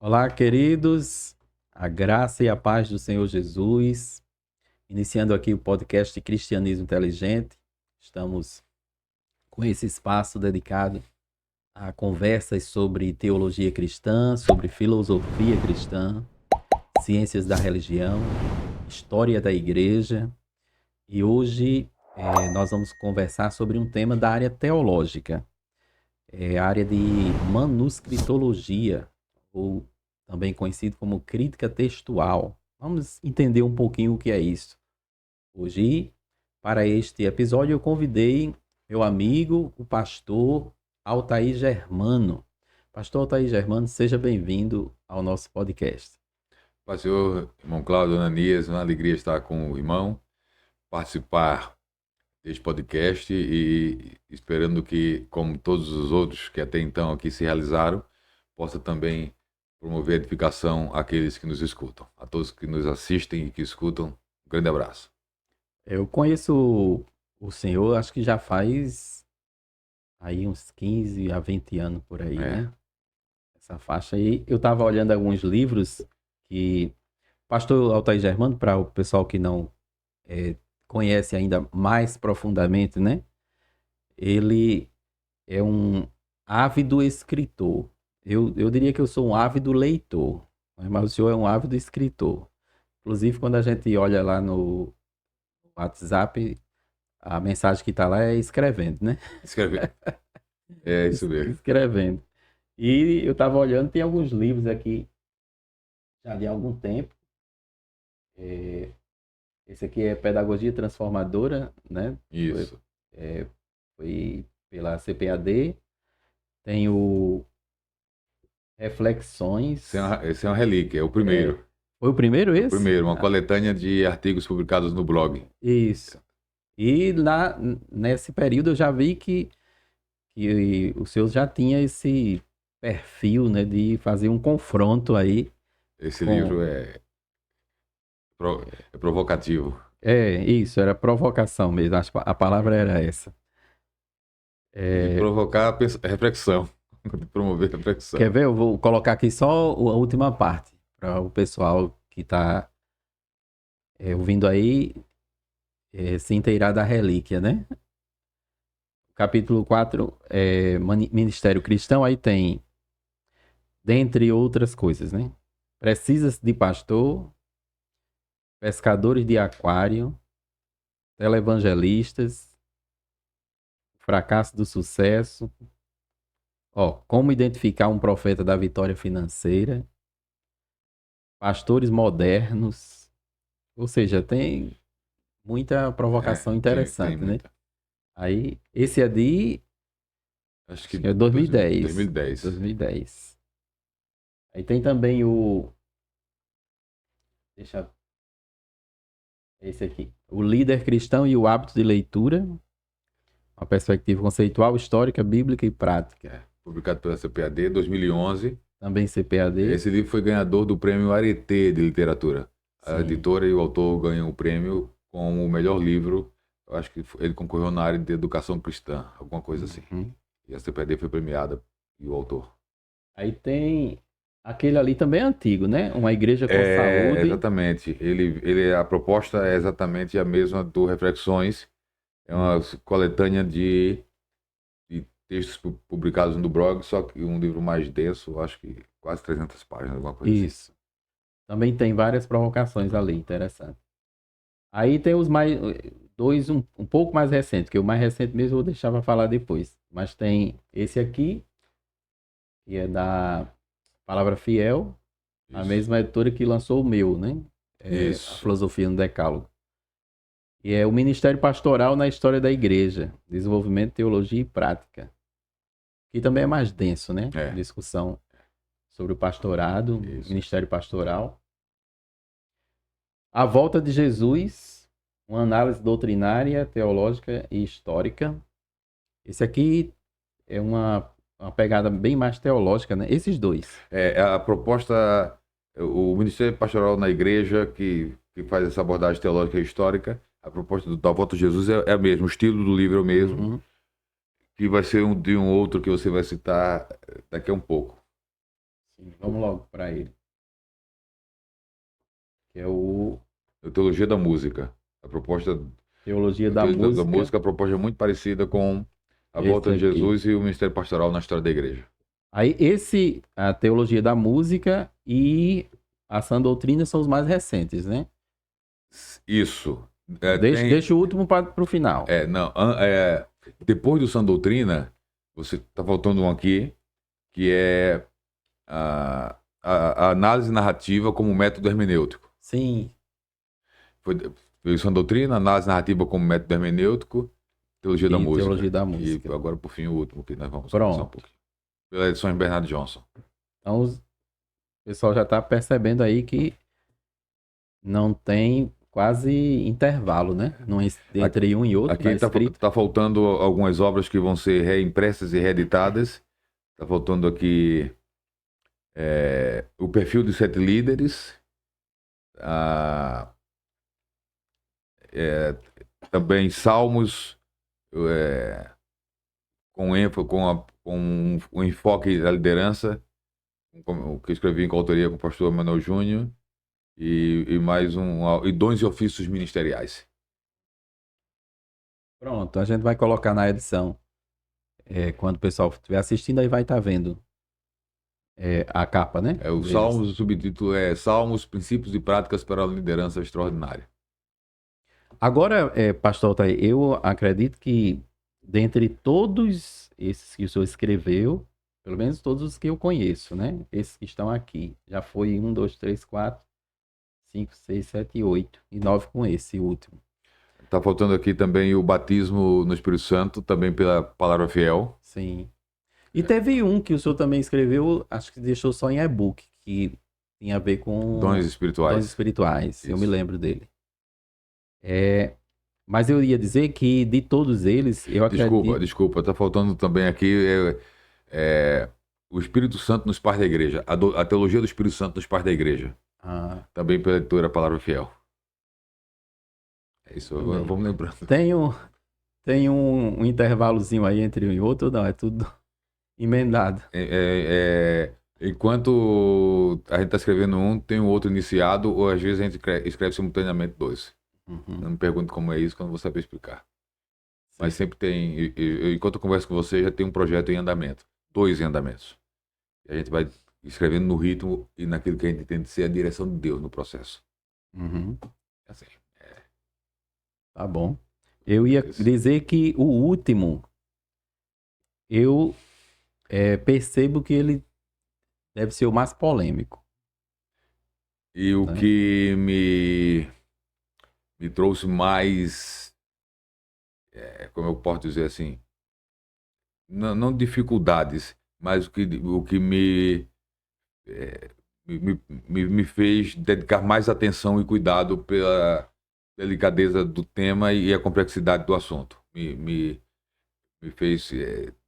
Olá, queridos, a graça e a paz do Senhor Jesus. Iniciando aqui o podcast Cristianismo Inteligente. Estamos com esse espaço dedicado a conversas sobre teologia cristã, sobre filosofia cristã, ciências da religião, história da igreja. E hoje nós vamos conversar sobre um tema da área teológica, a área de manuscritologia, ou também conhecido como crítica textual. Vamos entender um pouquinho o que é isso. Hoje, para este episódio, eu convidei meu amigo, o pastor Altair Germano. Pastor Altair Germano, seja bem-vindo ao nosso podcast. Pai Senhor, irmão Cláudio, Ananias, uma alegria estar com o irmão, participar deste podcast e esperando que, como todos os outros que até então aqui se realizaram, possa também promover edificação àqueles que nos escutam. A todos que nos assistem e que escutam, um grande abraço. Eu conheço o senhor, acho que já faz aí uns 15 a 20 anos por aí, né? Essa faixa aí. Eu estava olhando alguns livros que pastor Altair Germano, para o pessoal que não conhece ainda mais profundamente, né? Ele é um ávido escritor. Eu diria que eu sou um ávido leitor, mas o senhor é um ávido escritor. Inclusive, quando a gente olha lá no WhatsApp, a mensagem que está lá é escrevendo, né? Escrever. É isso mesmo. Escrevendo. E eu estava olhando, tem alguns livros aqui, já de algum tempo. Esse aqui é Pedagogia Transformadora, né? Isso. Foi pela CPAD. Tem o Reflexões. Esse é uma relíquia, é o primeiro. Foi o primeiro É o esse? primeiro, uma coletânea de artigos publicados no blog. Isso. E lá, nesse período eu já vi que o senhor já tinha esse perfil, né, de fazer um confronto aí. Esse livro é provocativo. Isso, era provocação mesmo, acho que a palavra era essa. De provocar reflexão, de promover reflexão. Quer ver? Eu vou colocar aqui só a última parte, para o pessoal que está ouvindo aí se inteirar da relíquia, né? Capítulo 4, Ministério Cristão, aí tem, dentre outras coisas, né? Precisa-se de pastor, pescadores de aquário, televangelistas, fracasso do sucesso, como identificar um profeta da vitória financeira, pastores modernos, ou seja, tem muita provocação Tem interessante, né? muita. Aí, esse é de Acho que 2010. 2010. 2010. Aí tem também deixa esse aqui, o líder cristão e o hábito de leitura, uma perspectiva conceitual, histórica, bíblica e prática. Publicado pela CPAD em 2011. Também CPAD. Esse livro foi ganhador do prêmio Arete de literatura. A Sim. editora e o autor ganham o prêmio como o melhor livro. Eu acho que ele concorreu na área de educação cristã, alguma coisa assim. E a CPAD foi premiada e o autor. Aí tem aquele ali também é antigo, né? Uma igreja com saúde. Exatamente. A proposta é exatamente a mesma do Reflexões. É uma coletânea de textos publicados no blog, só que um livro mais denso, acho que quase 300 páginas, alguma coisa Isso. Também tem várias provocações ali, interessante. Aí tem os mais dois um pouco mais recentes, que o mais recente mesmo eu vou deixar para falar depois. Mas tem esse aqui, que é da Palavra Fiel, a mesma editora que lançou o meu, né? A Filosofia no Decálogo. E é o Ministério Pastoral na História da Igreja, Desenvolvimento, Teologia e Prática. Que também é mais denso, né? Discussão sobre o pastorado, Ministério Pastoral. A Volta de Jesus, uma análise doutrinária, teológica e histórica. Esse aqui é uma pegada bem mais teológica, né? Esses dois. A proposta, o Ministério Pastoral na Igreja, que faz essa abordagem teológica e histórica, a proposta da Volta de Jesus é a mesma, o estilo do livro é o mesmo, que vai ser de um outro que você vai citar daqui a um pouco. Sim, vamos logo para ele. Que é o A Teologia da Música. A proposta Teologia da da Música. música, a proposta é muito parecida com a Esse volta de aqui. Jesus e o ministério pastoral na história da igreja. Aí a Teologia da Música e a Sã Doutrina são os mais recentes, né? Isso. Deixa o último para o final. Não, depois do Sã Doutrina, você está faltando um aqui, que é a análise narrativa como método hermenêutico. Sim. Foi o Sã Doutrina, análise narrativa como método hermenêutico, teologia da E música. Teologia da Música. E agora, por fim, o último que nós vamos Pronto. conversar um pouquinho. Pela edição de Bernardo Johnson. Então, o pessoal já está percebendo aí que não tem quase intervalo, né? Entre um e outro. Aqui está faltando algumas obras que vão ser reimpressas e reeditadas. Está faltando aqui o perfil dos 7 líderes. Também Salmos com o enfoque da liderança, o que eu escrevi com autoria com o pastor Manuel Júnior, e mais e dons e ofícios ministeriais. Pronto, a gente vai colocar na edição. Quando o pessoal estiver assistindo, aí vai estar vendo a capa, né? O Salmos, o subtítulo é Salmos, Princípios e Práticas para a Liderança Extraordinária. Agora, pastor Altair, eu acredito que dentre todos esses que o senhor escreveu, pelo menos todos os que eu conheço, né? Esses que estão aqui, já foi 1, 2, 3, 4, 5, 6, 7, 8 e 9 com esse último. Está faltando aqui também o batismo no Espírito Santo, também pela palavra fiel. Sim. E teve um que o senhor também escreveu, acho que deixou só em e-book, que tinha a ver com dons espirituais. Dons espirituais, Isso. eu me lembro dele. Mas eu ia dizer que de todos eles, eu acredito... Desculpa, está faltando também aqui o Espírito Santo nos pais da igreja, a teologia do Espírito Santo nos pais da igreja. Também pela leitura Palavra Fiel. É isso, agora vamos lembrando. Tem um intervalozinho aí entre um e outro, não? É tudo emendado. Enquanto a gente está escrevendo um, tem um outro iniciado, ou às vezes a gente escreve simultaneamente 2. Uhum. Não me pergunte como é isso, que eu não vou saber explicar. Sim. Mas sempre tem, enquanto eu converso com você, já tem um projeto em andamento. 2 em andamentos. E a gente vai escrevendo no ritmo e naquilo que a gente entende ser a direção de Deus no processo. Uhum. Assim, Tá bom. Eu ia dizer que o último, eu percebo que ele deve ser o mais polêmico. E o que me trouxe mais, como eu posso dizer assim, não dificuldades, mas o que me fez dedicar mais atenção e cuidado pela delicadeza do tema e a complexidade do assunto. Me fez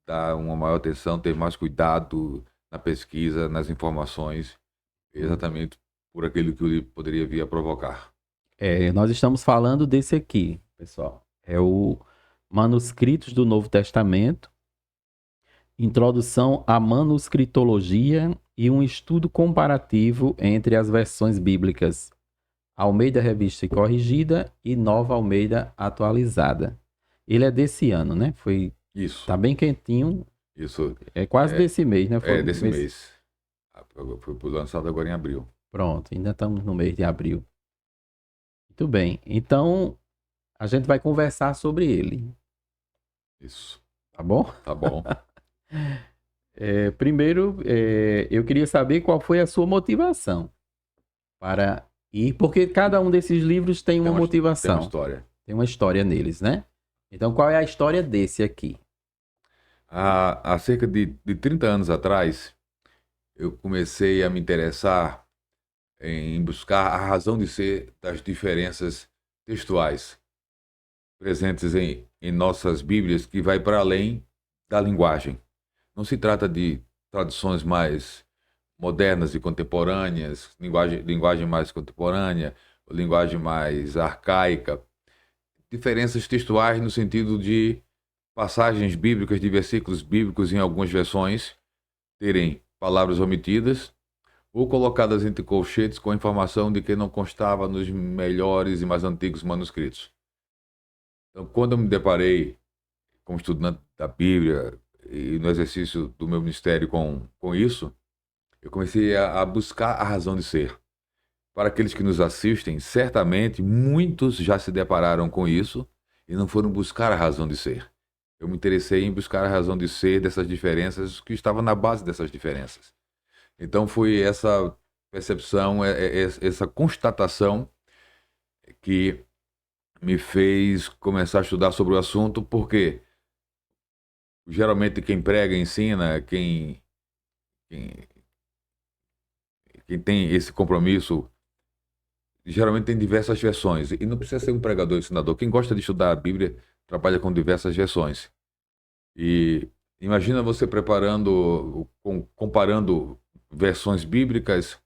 dar uma maior atenção, ter mais cuidado na pesquisa, nas informações, exatamente por aquilo que ele poderia vir a provocar. Nós estamos falando desse aqui, pessoal. É o Manuscritos do Novo Testamento, Introdução à Manuscritologia e um estudo comparativo entre as versões bíblicas Almeida Revista e Corrigida e Nova Almeida Atualizada. Ele é desse ano, né? Isso. Tá bem quentinho. Isso. É quase desse mês, né? Desse mês. Foi lançado agora em abril. Pronto, ainda estamos no mês de abril. Muito bem. Então, a gente vai conversar sobre ele. Isso. Tá bom? Tá bom. Primeiro, eu queria saber qual foi a sua motivação para ir, porque cada um desses livros tem uma motivação. Tem uma história. Tem uma história neles, né? Então, qual é a história desse aqui? Há cerca de 30 anos atrás, eu comecei a me interessar em buscar a razão de ser das diferenças textuais presentes em nossas Bíblias, que vai para além da linguagem. Não se trata de traduções mais modernas e contemporâneas, linguagem mais contemporânea, linguagem mais arcaica. Diferenças textuais no sentido de passagens bíblicas, de versículos bíblicos em algumas versões terem palavras omitidas, ou colocadas entre colchetes com a informação de que não constava nos melhores e mais antigos manuscritos. Então, quando eu me deparei como estudante da Bíblia e no exercício do meu ministério com isso, eu comecei a buscar a razão de ser. Para aqueles que nos assistem, certamente muitos já se depararam com isso e não foram buscar a razão de ser. Eu me interessei em buscar a razão de ser dessas diferenças que estavam na base dessas diferenças. Então foi essa percepção, essa constatação que me fez começar a estudar sobre o assunto, porque geralmente quem prega, ensina, quem tem esse compromisso, geralmente tem diversas versões. E não precisa ser um pregador, ensinador. Quem gosta de estudar a Bíblia trabalha com diversas versões. E imagina você comparando versões bíblicas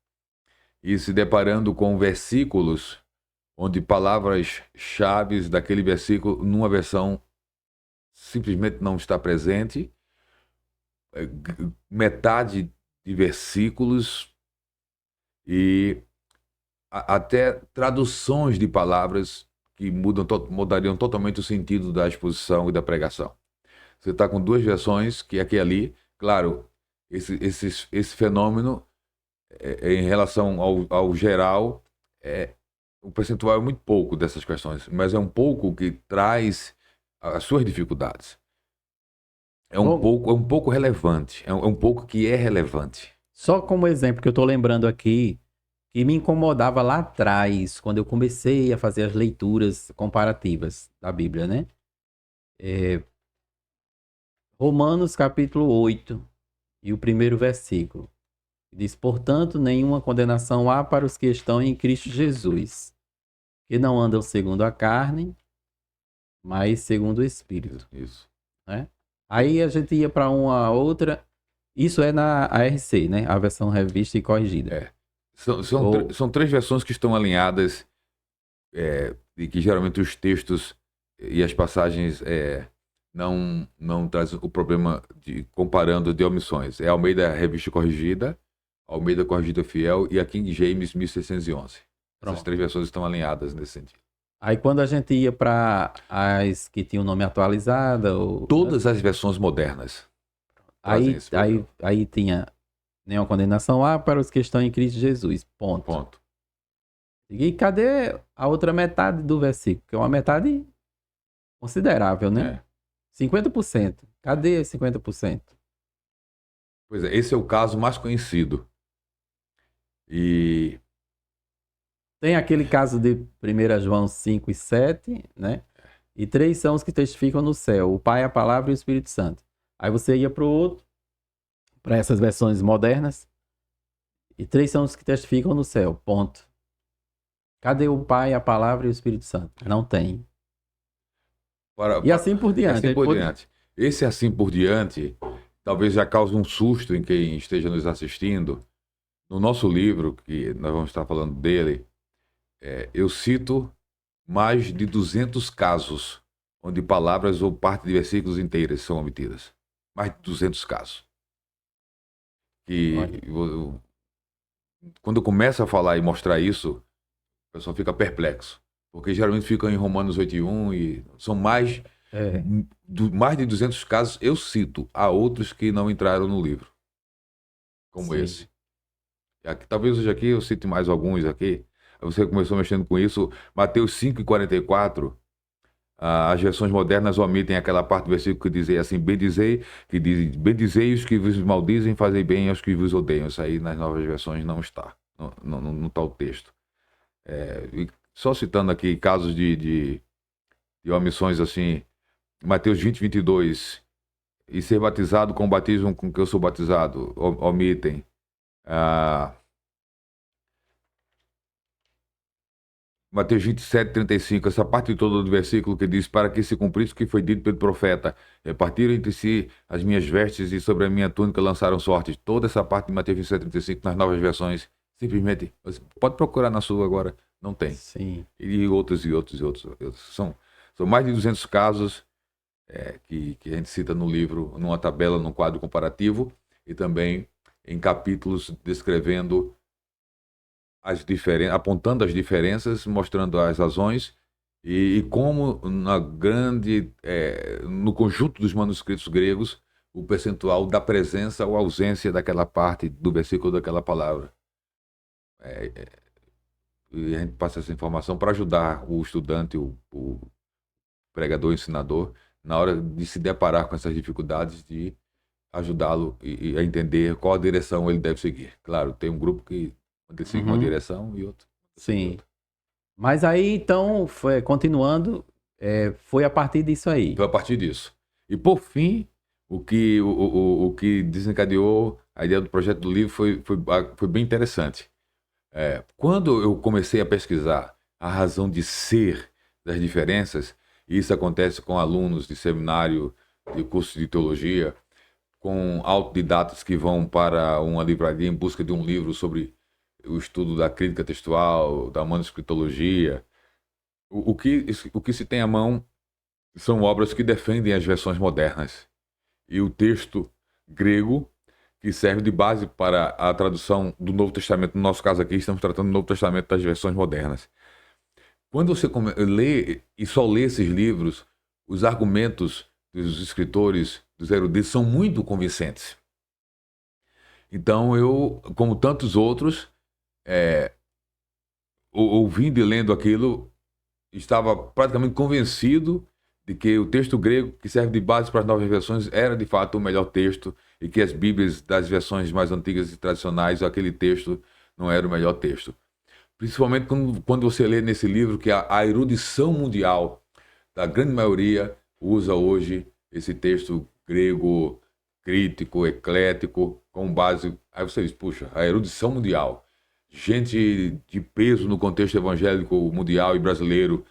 e se deparando com versículos onde palavras-chave daquele versículo, numa versão, simplesmente não está presente. Metade de versículos e até traduções de palavras que mudariam totalmente o sentido da exposição e da pregação. Você está com duas versões, que aqui e ali. Claro, esse fenômeno, em relação ao geral, o percentual é muito pouco dessas questões, mas é um pouco que traz as suas dificuldades. É um pouco relevante, é um pouco que é relevante. Só como exemplo que eu estou lembrando aqui, que me incomodava lá atrás, quando eu comecei a fazer as leituras comparativas da Bíblia, né? Romanos capítulo 8 e o primeiro versículo. Diz, portanto, nenhuma condenação há para os que estão em Cristo Jesus, que não andam segundo a carne, mas segundo o Espírito. Isso. Né? Aí a gente ia para uma outra, isso é na ARC, né? A versão revista e corrigida. São três versões que estão alinhadas, e que geralmente os textos e as passagens não trazem o problema de comparando de omissões. É a Almeida Revista e Corrigida, Almeida Corrigida Fiel e a King James 1611. Pronto. Essas três versões estão alinhadas nesse sentido. Aí quando a gente ia para as que tinham o nome atualizado... Todas as versões modernas. Aí tinha nenhuma condenação há para os que estão em Cristo Jesus. Ponto. E cadê a outra metade do versículo? Que é uma metade considerável, né? 50%. Cadê 50%? Pois é, esse é o caso mais conhecido. E tem aquele caso de 1 João 5 e 7, né? E 3 são os que testificam no céu, o Pai, a Palavra e o Espírito Santo. Aí você ia para o outro, para essas versões modernas, e 3 são os que testificam no céu, ponto. Cadê o Pai, a Palavra e o Espírito Santo? Não tem. E assim por diante. Esse assim por diante, talvez já cause um susto em quem esteja nos assistindo. No nosso livro, que nós vamos estar falando dele, eu cito mais de 200 casos onde palavras ou parte de versículos inteiras são omitidas. Mais de 200 casos. Quando eu começo a falar e mostrar isso, o pessoal fica perplexo. Porque geralmente ficam em Romanos 8:1 e são mais de 200 casos. Eu cito, há outros que não entraram no livro, como esse. Aqui, talvez hoje aqui eu cite mais alguns aqui. Você começou mexendo com isso. Mateus 5:44, as versões modernas omitem aquela parte do versículo que dizia assim, bendizei os que vos maldizem, fazei bem aos que vos odeiam. Isso aí nas novas versões não está. Não está o texto. E só citando aqui casos de omissões assim, Mateus 20:22, e ser batizado com o batismo com que eu sou batizado, omitem. Mateus 27:35, essa parte toda do versículo que diz, para que se cumprisse o que foi dito pelo profeta, repartiram entre si as minhas vestes e sobre a minha túnica lançaram sortes. Toda essa parte de Mateus 27:35 nas novas versões, simplesmente, você pode procurar na sua agora, não tem. Sim. E outros. São mais de 200 casos que a gente cita no livro, numa tabela, num quadro comparativo, e também em capítulos descrevendo as diferenças, apontando as diferenças, mostrando as razões e como no conjunto dos manuscritos gregos, o percentual da presença ou ausência daquela parte do versículo daquela palavra. E a gente passa essa informação para ajudar o estudante, o pregador, o ensinador, na hora de se deparar com essas dificuldades, de ajudá-lo a entender qual a direção ele deve seguir. Claro, tem um grupo que segue uma direção e outro segue Sim. outra. Mas aí, então, continuando, foi a partir disso aí. Foi a partir disso. E, por fim, o que desencadeou a ideia do projeto do livro foi bem interessante. Quando eu comecei a pesquisar a razão de ser das diferenças, e isso acontece com alunos de seminário, de curso de teologia, com autodidatas que vão para uma livraria em busca de um livro sobre o estudo da crítica textual, da manuscritologia. O que se tem à mão são obras que defendem as versões modernas. E o texto grego, que serve de base para a tradução do Novo Testamento, no nosso caso aqui, estamos tratando do Novo Testamento das versões modernas. Quando você lê e só lê esses livros, os argumentos dos escritores, dos eruditos, são muito convincentes. Então eu, como tantos outros, ouvindo e lendo aquilo, estava praticamente convencido de que o texto grego, que serve de base para as novas versões, era de fato o melhor texto e que as Bíblias das versões mais antigas e tradicionais, aquele texto não era o melhor texto. Principalmente quando você lê nesse livro que a erudição mundial, da grande maioria, usa hoje esse texto grego crítico, eclético, com base... Aí você diz, puxa, a erudição mundial, gente de peso no contexto evangélico mundial e brasileiro,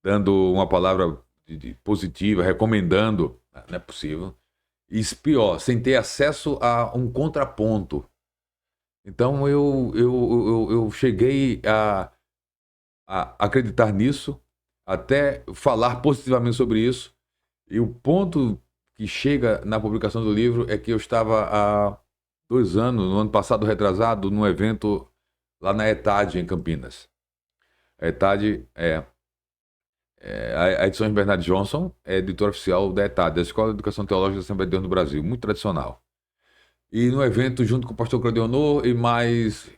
dando uma palavra positiva, recomendando, não é possível. E pior, sem ter acesso a um contraponto. Então eu cheguei a acreditar nisso, até falar positivamente sobre isso. E o ponto que chega na publicação do livro é que eu estava há 2 anos, no ano passado retrasado, num evento lá na ETAD, em Campinas. A ETAD a Edições Bernard Johnson é editora oficial da ETAD, da Escola de Educação Teológica da Assembleia de Deus no Brasil, muito tradicional. E no evento, junto com o pastor Claudionor e mais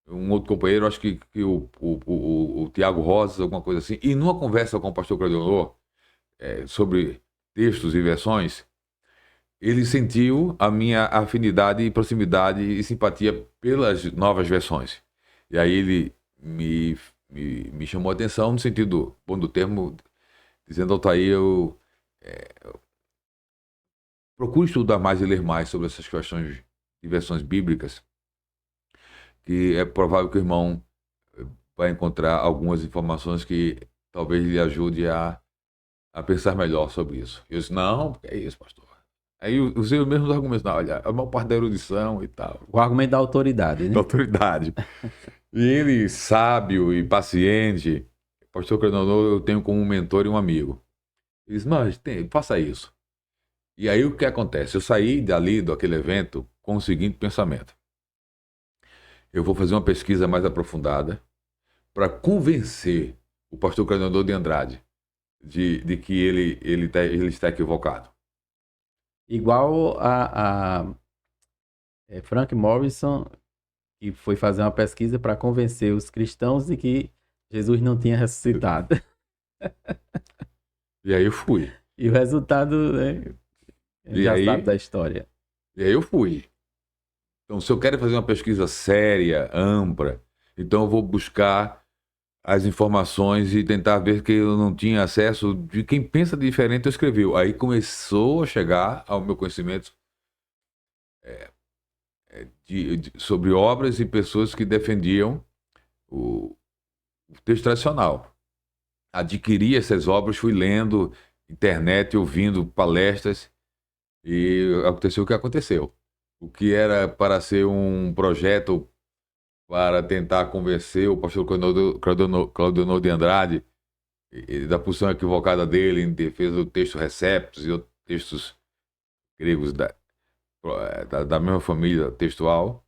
um outro companheiro, acho que o Tiago Rosas, alguma coisa assim, e numa conversa com o pastor Claudionor sobre textos e versões, ele sentiu a minha afinidade, proximidade e simpatia pelas novas versões. E aí ele me chamou a atenção no sentido bom do termo, dizendo: Altair, eu procuro estudar mais e ler mais sobre essas questões de versões bíblicas, que é provável que o irmão vai encontrar algumas informações que talvez lhe ajude a pensar melhor sobre isso. Eu disse: não, porque é isso, pastor. Aí eu usei os mesmos argumentos, não, olha, a maior parte da erudição e tal. O argumento da autoridade, né? Da autoridade. E ele, sábio e paciente, pastor Claudionor, eu tenho como um mentor e um amigo. Ele disse: mas faça isso. E aí o que acontece? Eu saí dali, daquele evento, com o seguinte pensamento: eu vou fazer uma pesquisa mais aprofundada para convencer o pastor Claudionor de Andrade de que ele está equivocado. Igual a Frank Morrison, que foi fazer uma pesquisa para convencer os cristãos de que Jesus não tinha ressuscitado. E aí eu fui. E o resultado, né, já sabe da história. E aí eu fui. Então, se eu quero fazer uma pesquisa séria, ampla, então eu vou buscar as informações e tentar ver que eu não tinha acesso de quem pensa diferente escreveu. Aí começou a chegar ao meu conhecimento sobre obras e pessoas que defendiam o texto tradicional. Adquiri essas obras, fui lendo internet, ouvindo palestras, e aconteceu o que aconteceu. O que era para ser um projeto para tentar convencer o pastor Claudionor de Andrade da posição equivocada dele em defesa do texto Receptus e outros textos gregos da mesma família textual,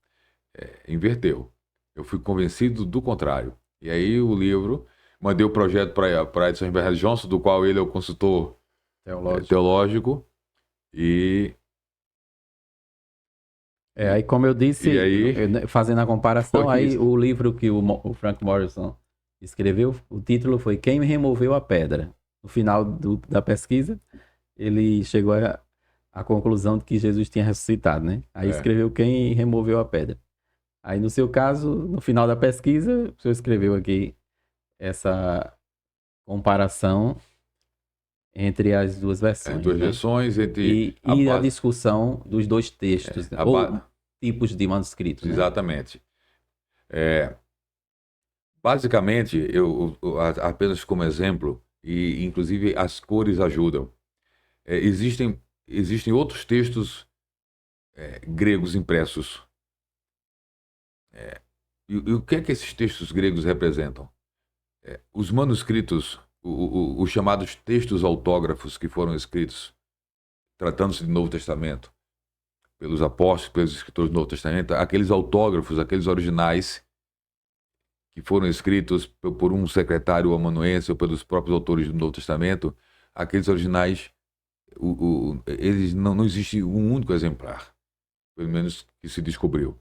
inverteu. Eu fui convencido do contrário. E aí o livro, mandei o projeto para a Edson Bernard Johnson, do qual ele é o consultor teológico. E Aí como eu disse, aí, fazendo a comparação, aí isso. o livro que o Frank Morrison escreveu, o título foi Quem Removeu a Pedra. No final da pesquisa, ele chegou à conclusão de que Jesus tinha ressuscitado, né? Aí escreveu Quem Removeu a Pedra. Aí no seu caso, no final da pesquisa, o senhor escreveu aqui essa comparação entre as duas versões, duas né? versões E a discussão dos dois textos, ou tipos de manuscritos, né? Exatamente. Basicamente, apenas como exemplo, e inclusive as cores ajudam. Existem outros textos gregos impressos. E o que é que esses textos gregos representam? Os manuscritos, os chamados textos autógrafos que foram escritos, tratando-se do Novo Testamento, pelos apóstolos, pelos escritores do Novo Testamento, aqueles autógrafos, aqueles originais que foram escritos por um secretário amanuense ou pelos próprios autores do Novo Testamento, aqueles originais, eles não existe um único exemplar, pelo menos que se descobriu.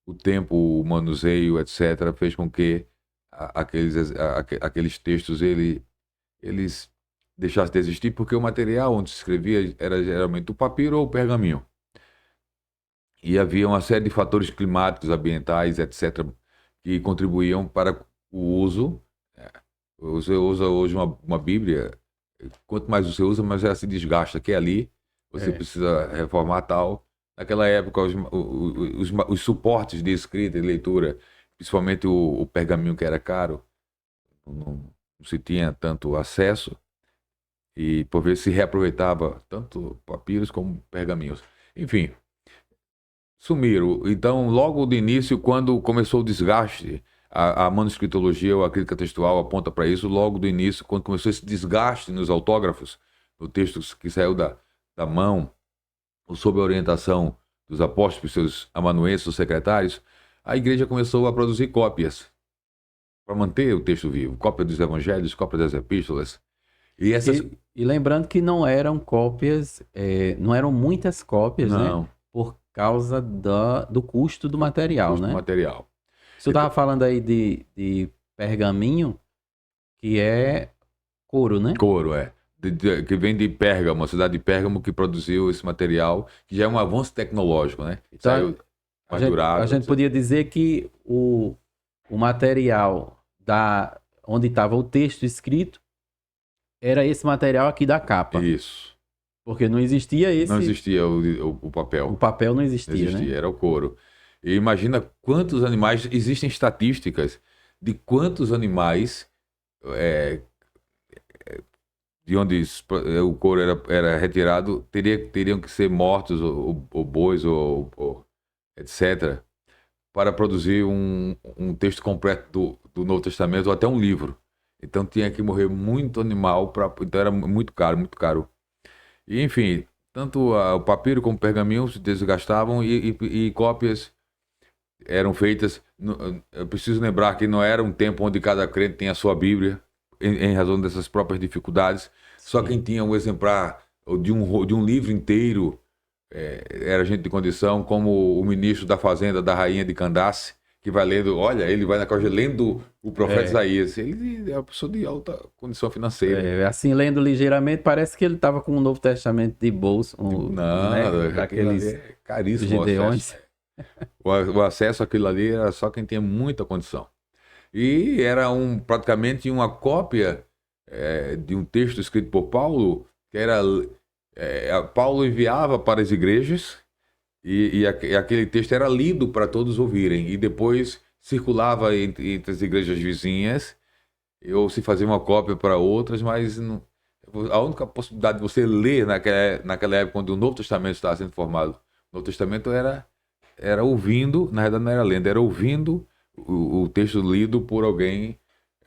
O tempo, o manuseio, etc., fez com que aqueles textos eles deixassem de existir, porque o material onde se escrevia era geralmente o papiro ou o pergaminho. E havia uma série de fatores climáticos, ambientais, etc., que contribuíam para o uso. Você usa hoje uma Bíblia, quanto mais você usa, mais ela se desgasta, que ali você precisa reformar tal. Naquela época, os suportes de escrita e leitura, principalmente o pergaminho, que era caro, não se tinha tanto acesso, e por vezes se reaproveitava tanto papiros como pergaminhos. Enfim, sumiram. Então, logo de início, quando começou o desgaste, a manuscritologia ou a crítica textual aponta para isso, logo do início, quando começou esse desgaste nos autógrafos, no texto que saiu da mão, ou sob a orientação dos apóstolos, seus amanuenses, os secretários, a igreja começou a produzir cópias para manter o texto vivo, cópia dos evangelhos, cópia das epístolas. E lembrando que não eram cópias, não eram muitas cópias, não, né? Por causa do custo do material, custo né? do material. Você estava falando aí de pergaminho, que é couro, né? Couro, que vem de Pérgamo, a cidade de Pérgamo que produziu esse material, que já é um avanço tecnológico, né? Então, Saiu mais durável. A gente podia dizer que o material onde estava o texto escrito era esse material aqui da capa. Isso. Porque não existia esse... Não existia o papel. O papel não existia, não existia, né? era o couro. E imagina quantos animais... Existem estatísticas de quantos animais... de onde o couro era retirado, teriam que ser mortos, ou bois, ou etc., para produzir um texto completo do Novo Testamento, ou até um livro. Então tinha que morrer muito animal, então era muito caro, muito caro. E, enfim, tanto o papiro como o pergaminho se desgastavam e cópias eram feitas. Eu preciso lembrar que não era um tempo onde cada crente tinha a sua Bíblia, em razão dessas próprias dificuldades. Sim. Só quem tinha um exemplar de um livro inteiro era gente de condição, como o ministro da Fazenda da Rainha de Candace, que vai lendo, olha, ele vai na corja lendo o profeta Isaías. Ele é uma pessoa de alta condição financeira. Assim, lendo ligeiramente, parece que ele estava com o Novo Testamento de bolso. Daqueles caríssimo o acesso àquilo ali era só quem tinha muita condição. E era praticamente uma cópia de um texto escrito por Paulo, que era... Paulo enviava para as igrejas e aquele texto era lido para todos ouvirem, e depois circulava entre as igrejas vizinhas, ou se fazia uma cópia para outras, mas a única possibilidade de você ler naquela época, quando o Novo Testamento estava sendo formado, o Novo Testamento era ouvindo, na verdade não era lendo, era ouvindo o texto lido por alguém,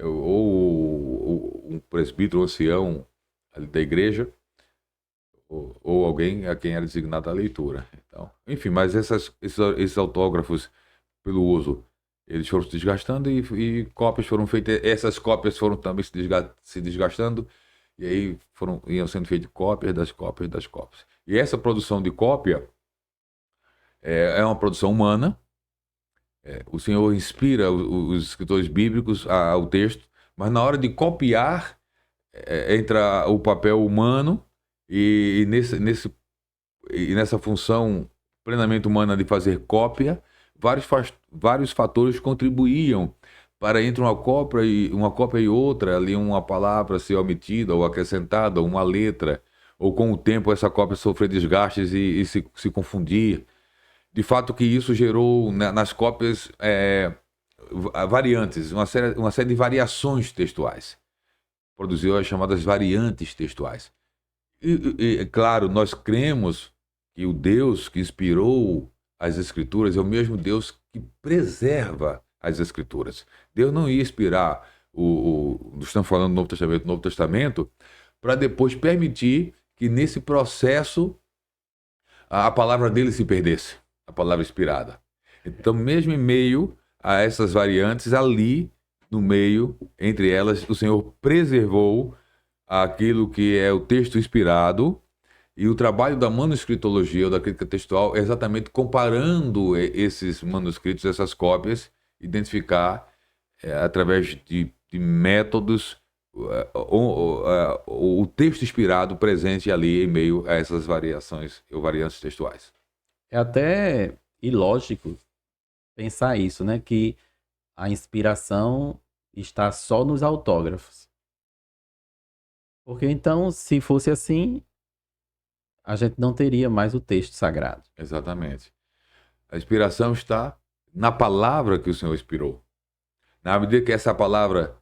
ou um presbítero, um ancião da igreja, ou alguém a quem era designada a leitura. Então, enfim, mas esses autógrafos, pelo uso, eles foram se desgastando e cópias foram feitas. Essas cópias foram também se desgastando, e aí iam sendo feitas cópias das cópias das cópias. E essa produção de cópia é uma produção humana. O Senhor inspira os escritores bíblicos ao texto, mas na hora de copiar, entra o papel humano, e nessa função plenamente humana de fazer cópia, vários fatores contribuíam para entre uma cópia e outra, ali uma palavra ser omitida ou acrescentada, uma letra, ou com o tempo essa cópia sofrer desgastes e se confundir. De fato que isso gerou nas cópias variantes, uma série de variações textuais. Produziu as chamadas variantes textuais. Claro, nós cremos que o Deus que inspirou as Escrituras é o mesmo Deus que preserva as Escrituras. Deus não ia inspirar estamos falando do Novo Testamento, para depois permitir que nesse processo a palavra dele se perdesse, a palavra inspirada. Então, mesmo em meio a essas variantes, ali no meio, entre elas, o Senhor preservou aquilo que é o texto inspirado, e o trabalho da manuscritologia ou da crítica textual é exatamente comparando esses manuscritos, essas cópias, identificar através de métodos o texto inspirado presente ali em meio a essas variações ou variantes textuais. É até ilógico pensar isso, né? Que a inspiração está só nos autógrafos. Porque então, se fosse assim, a gente não teria mais o texto sagrado. Exatamente. A inspiração está na palavra que o Senhor inspirou. Na medida que essa palavra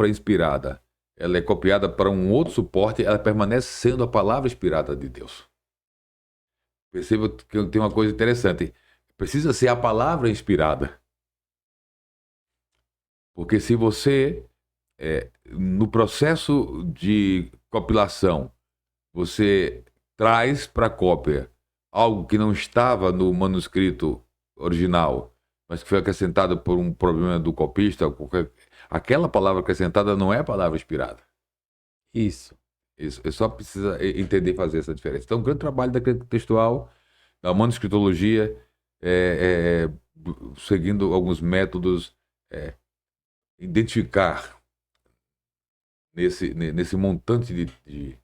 inspirada, ela é copiada para um outro suporte, ela permanece sendo a palavra inspirada de Deus. Perceba que tem uma coisa interessante. Precisa ser a palavra inspirada. Porque se você, no processo de compilação, você traz para a cópia algo que não estava no manuscrito original, mas que foi acrescentado por um problema do copista, aquela palavra acrescentada não é a palavra inspirada. Isso. Isso. Só precisa entender fazer essa diferença. Então, o grande trabalho da crítica textual, da manuscritologia, seguindo alguns métodos, identificar nesse montante de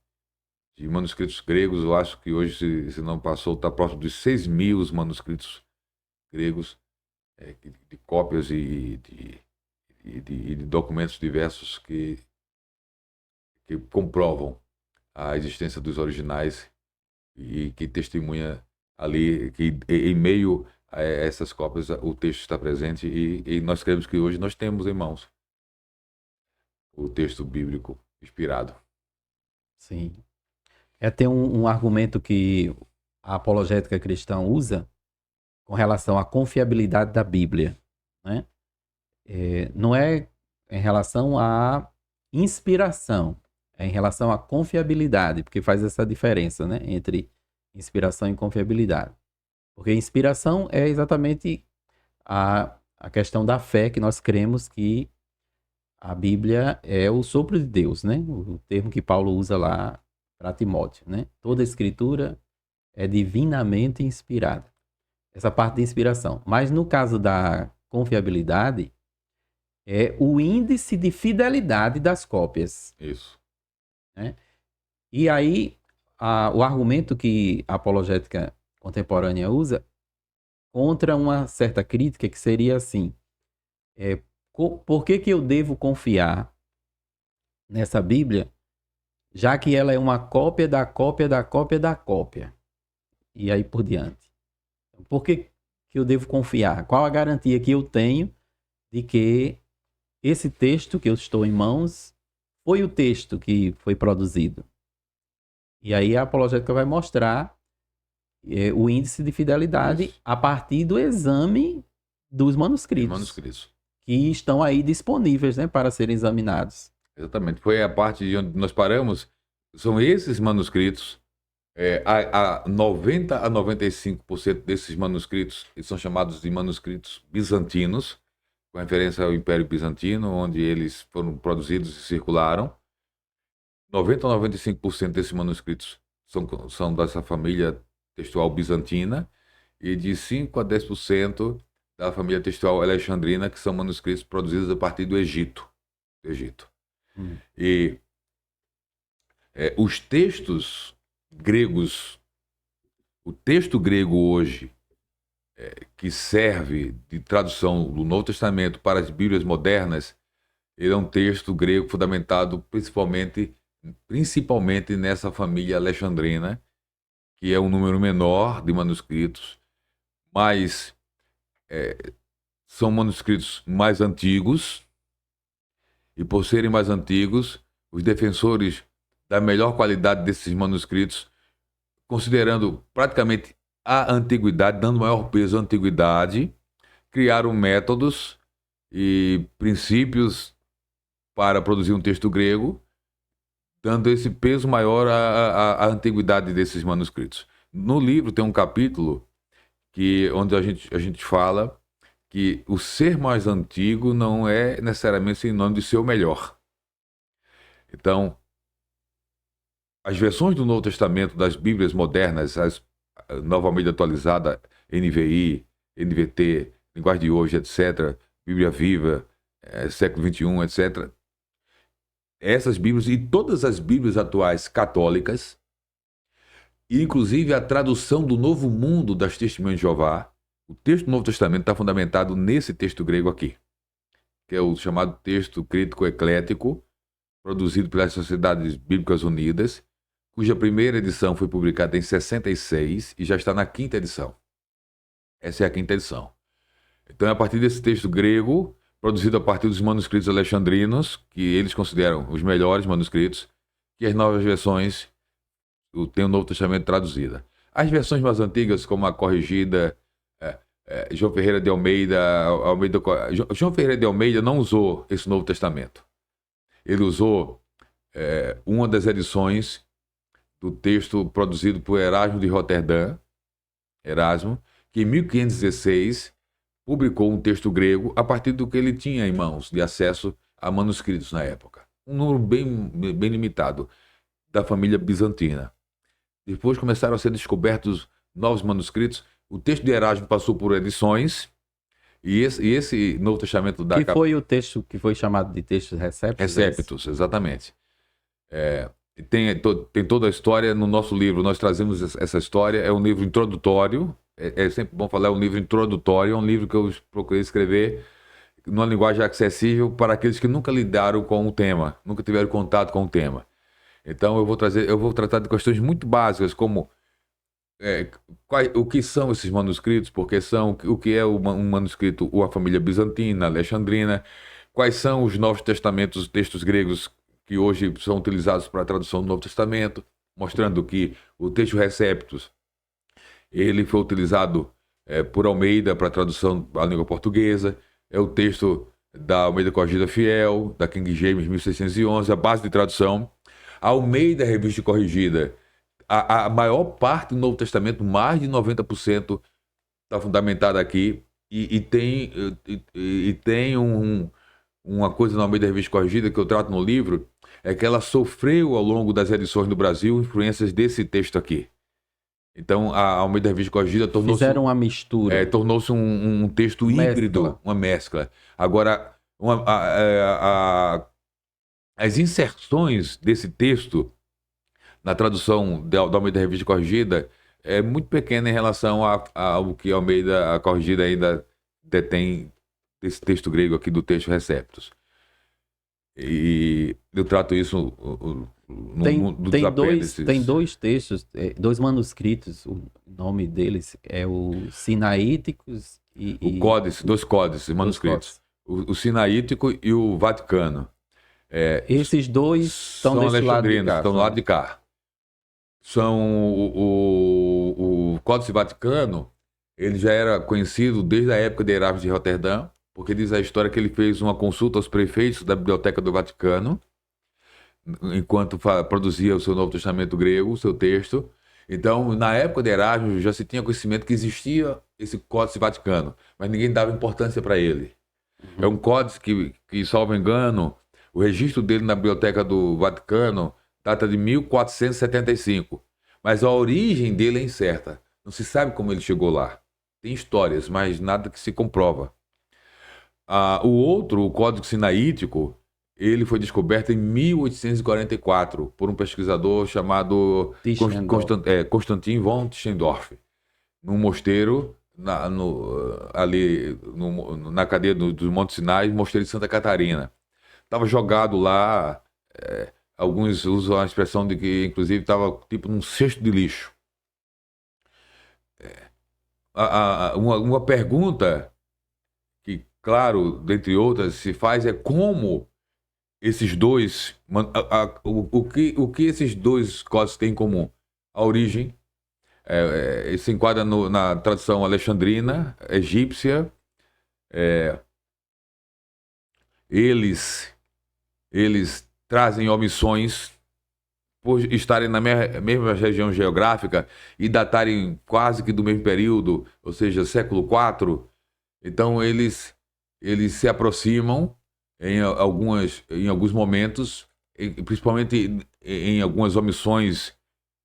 manuscritos gregos. Eu acho que hoje, se não passou, está próximo de 6.000 manuscritos gregos, de cópias e de documentos diversos que comprovam a existência dos originais e que testemunha ali que em meio a essas cópias o texto está presente, e nós cremos que hoje nós temos em mãos o texto bíblico inspirado. Sim. Tem um argumento que a apologética cristã usa com relação à confiabilidade da Bíblia, né? Não é em relação à inspiração, é em relação à confiabilidade, porque faz essa diferença, né, entre inspiração e confiabilidade. Porque inspiração é exatamente a questão da fé, que nós cremos que a Bíblia é o sopro de Deus, né? O termo que Paulo usa lá para Timóteo, né? Toda a escritura é divinamente inspirada. Essa parte de inspiração. Mas no caso da confiabilidade, é o índice de fidelidade das cópias. Isso. Né? E aí, o argumento que a apologética contemporânea usa contra uma certa crítica, que seria assim: por que eu devo confiar nessa Bíblia, já que ela é uma cópia da cópia da cópia da cópia? E aí por diante. Por que eu devo confiar? Qual a garantia que eu tenho de que esse texto que eu estou em mãos foi o texto que foi produzido? E aí a apologética vai mostrar o índice de fidelidade. Isso. A partir do exame dos manuscritos. Que estão aí disponíveis, né, para serem examinados. Exatamente. Foi a parte de onde nós paramos, São esses manuscritos, 90 a 95% desses manuscritos, eles são chamados de manuscritos bizantinos, com referência ao Império Bizantino, onde eles foram produzidos e circularam. 90 a 95% desses manuscritos são dessa família textual bizantina, e de 5 a 10% da família textual alexandrina, que são manuscritos produzidos a partir do Egito. E os textos gregos, o texto grego hoje, que serve de tradução do Novo Testamento para as Bíblias modernas, ele é um texto grego fundamentado principalmente nessa família alexandrina, que é um número menor de manuscritos, mas são manuscritos mais antigos, e por serem mais antigos, os defensores da melhor qualidade desses manuscritos, considerando praticamente a antiguidade, dando maior peso à antiguidade, criaram métodos e princípios para produzir um texto grego, dando esse peso maior à antiguidade desses manuscritos. No livro tem um capítulo onde a gente fala que o ser mais antigo não é necessariamente sinônimo de ser o melhor. Então, as versões do Novo Testamento das Bíblias modernas, a Nova Almeida Atualizada, NVI, NVT, Linguagem de Hoje, etc., Bíblia Viva, século XXI, etc., essas Bíblias e todas as Bíblias atuais católicas, inclusive a tradução do Novo Mundo das Testemunhas de Jeová, o texto do Novo Testamento está fundamentado nesse texto grego aqui, que é o chamado texto crítico eclético, produzido pelas Sociedades Bíblicas Unidas, cuja primeira edição foi publicada em 66 e já está na 5ª edição. Essa é a 5ª edição. Então é a partir desse texto grego, produzido a partir dos manuscritos alexandrinos, que eles consideram os melhores manuscritos, que as novas versões têm o Novo Testamento traduzida. As versões mais antigas, como a corrigida, João Ferreira de Almeida, João Ferreira de Almeida não usou esse Novo Testamento. Ele usou uma das edições do texto produzido por Erasmo de Roterdã, que em 1516 publicou um texto grego a partir do que ele tinha em mãos de acesso a manuscritos na época. Um número bem limitado, da família bizantina. Depois começaram a ser descobertos novos manuscritos. O texto de Erasmo passou por edições, e esse Novo Testamento da... Que foi o texto que foi chamado de textos recéptos? Recéptos, exatamente. Tem toda a história no nosso livro. Nós trazemos essa história. É um livro introdutório. É sempre bom falar, é um livro introdutório. É um livro que eu procurei escrever numa linguagem acessível para aqueles que nunca lidaram com o tema, nunca tiveram contato com o tema. Então eu vou tratar de questões muito básicas, como o que são esses manuscritos, porque são o que é um manuscrito, a família bizantina, alexandrina, quais são os Novos Testamentos, os textos gregos que hoje são utilizados para a tradução do Novo Testamento, mostrando que o texto Receptus, ele foi utilizado por Almeida para a tradução à língua portuguesa, é o texto da Almeida Corrigida Fiel, da King James 1611, a base de tradução. A Almeida Revista Corrigida, a maior parte do Novo Testamento, mais de 90%, está fundamentada aqui, e tem uma coisa na Almeida Revista Corrigida que eu trato no livro, é que ela sofreu ao longo das edições no Brasil influências desse texto aqui. Então a Almeida Revista Corrigida tornou-se... Fizeram uma mistura. Tornou-se um texto híbrido, uma mescla. Agora, as inserções desse texto na tradução da Almeida Revista Corrigida é muito pequena em relação ao que a Almeida Corrigida ainda detém desse texto grego aqui, do texto Receptus. E eu trato isso tem dois textos, dois manuscritos, o nome deles é o Sinaíticos e dois códices, manuscritos. O Sinaítico e o Vaticano. Esses dois estão desse lado de cá. Estão do lado de cá. São o Códice Vaticano, ele já era conhecido desde a época de Erasmo de Roterdã, porque diz a história que ele fez uma consulta aos prefeitos da Biblioteca do Vaticano enquanto produzia o seu Novo Testamento grego, o seu texto. Então, na época de Erasmo, já se tinha conhecimento que existia esse Códice Vaticano, mas ninguém dava importância para ele. É um códice que, salvo engano, o registro dele na Biblioteca do Vaticano data de 1475, mas a origem dele é incerta. Não se sabe como ele chegou lá. Tem histórias, mas nada que se comprova. O outro, o Código Sinaítico, ele foi descoberto em 1844 por um pesquisador chamado Constantin von Tischendorf, num mosteiro na cadeia do Monte Sinai, mosteiro de Santa Catarina. Estava jogado lá, alguns usam a expressão de que, inclusive, estava tipo num cesto de lixo. Uma pergunta que, claro, dentre outras, se faz é como esses dois, o que esses dois códigos têm em comum? A origem, se enquadra na tradição alexandrina, egípcia. Eles trazem omissões por estarem na mesma região geográfica e datarem quase que do mesmo período, ou seja, século IV. Então eles se aproximam em alguns momentos, principalmente em algumas omissões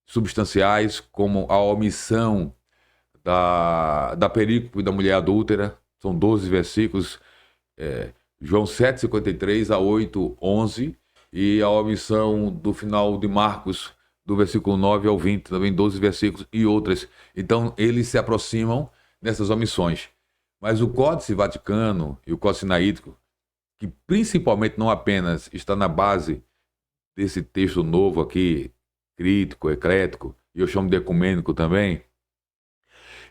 substanciais, como a omissão da perícope da mulher adúltera. São 12 versículos, João 7:53 a 8:11, e a omissão do final de Marcos, do versículo 9 ao 20, também 12 versículos e outras. Então eles se aproximam nessas omissões. Mas o Códice Vaticano e o Códice Sinaítico, que principalmente não apenas está na base desse texto novo aqui, crítico, eclético, e eu chamo de ecumênico também,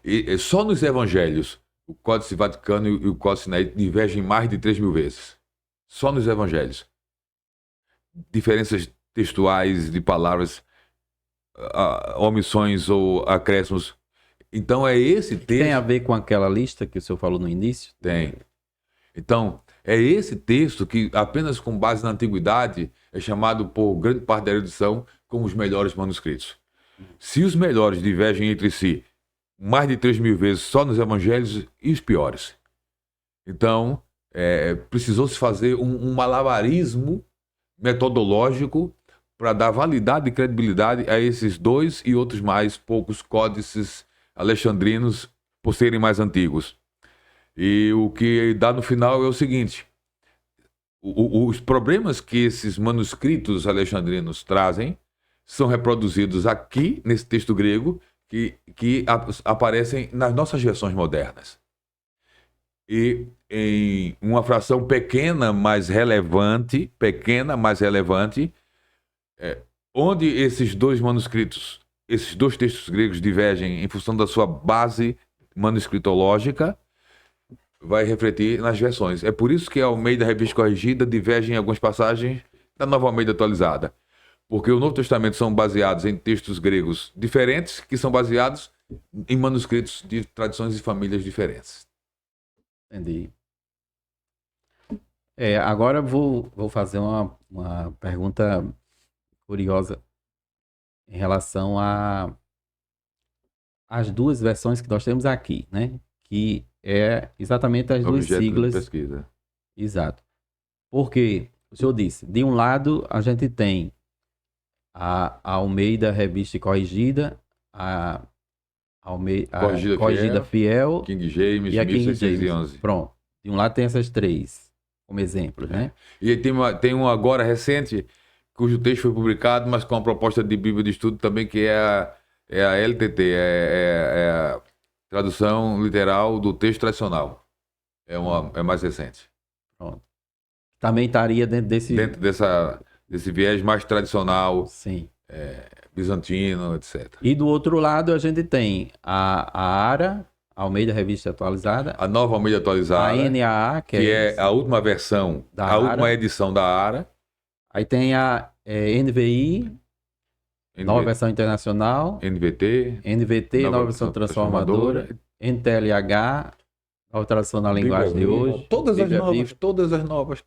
e só nos evangelhos o Códice Vaticano e o Códice Sinaítico divergem mais de 3.000 vezes. Só nos evangelhos. Diferenças textuais de palavras, omissões ou acréscimos. Então é esse texto... Tem a ver com aquela lista que o senhor falou no início? Tem. Então, é esse texto que, apenas com base na antiguidade, é chamado por grande parte da erudição como os melhores manuscritos. Se os melhores divergem entre si mais de 3.000 vezes só nos evangelhos, e os piores? Então, precisou-se fazer um malabarismo metodológico para dar validade e credibilidade a esses dois e outros mais poucos códices alexandrinos, por serem mais antigos. E o que dá no final é o seguinte: os problemas que esses manuscritos alexandrinos trazem são reproduzidos aqui, nesse texto grego, que aparecem nas nossas versões modernas. E em uma fração pequena, mas relevante, onde esses dois manuscritos, esses dois textos gregos divergem em função da sua base manuscritológica, vai refletir nas versões. É por isso que a Almeida Revista Corrigida diverge em algumas passagens da Nova Almeida Atualizada. Porque o Novo Testamento são baseados em textos gregos diferentes, que são baseados em manuscritos de tradições e famílias diferentes. Entendi. Agora vou fazer uma pergunta curiosa em relação às duas versões que nós temos aqui, né? Que é exatamente as duas siglas. De pesquisa. Exato. Porque, o senhor disse, de um lado a gente tem a Almeida Revista Corrigida, a Corrigida Fiel, King James, e a King 1611. James. Pronto. De um lado tem essas três, como exemplo, né? E tem uma agora recente, cujo texto foi publicado, mas com uma proposta de Bíblia de Estudo também, que é a LTT, a tradução literal do texto tradicional. É mais recente. Pronto. Também estaria dentro desse viés mais tradicional, sim, bizantino, etc. E do outro lado a gente tem a ARA, Almeida Revista Atualizada, a Nova Almeida Atualizada, a NAA, que é a última versão, última edição da ARA. Aí tem a NVI, Nova Versão Internacional, NVT, Nova Versão Transformadora, NTLH, Nova Tradução na Linguagem de hoje. Todas as novas.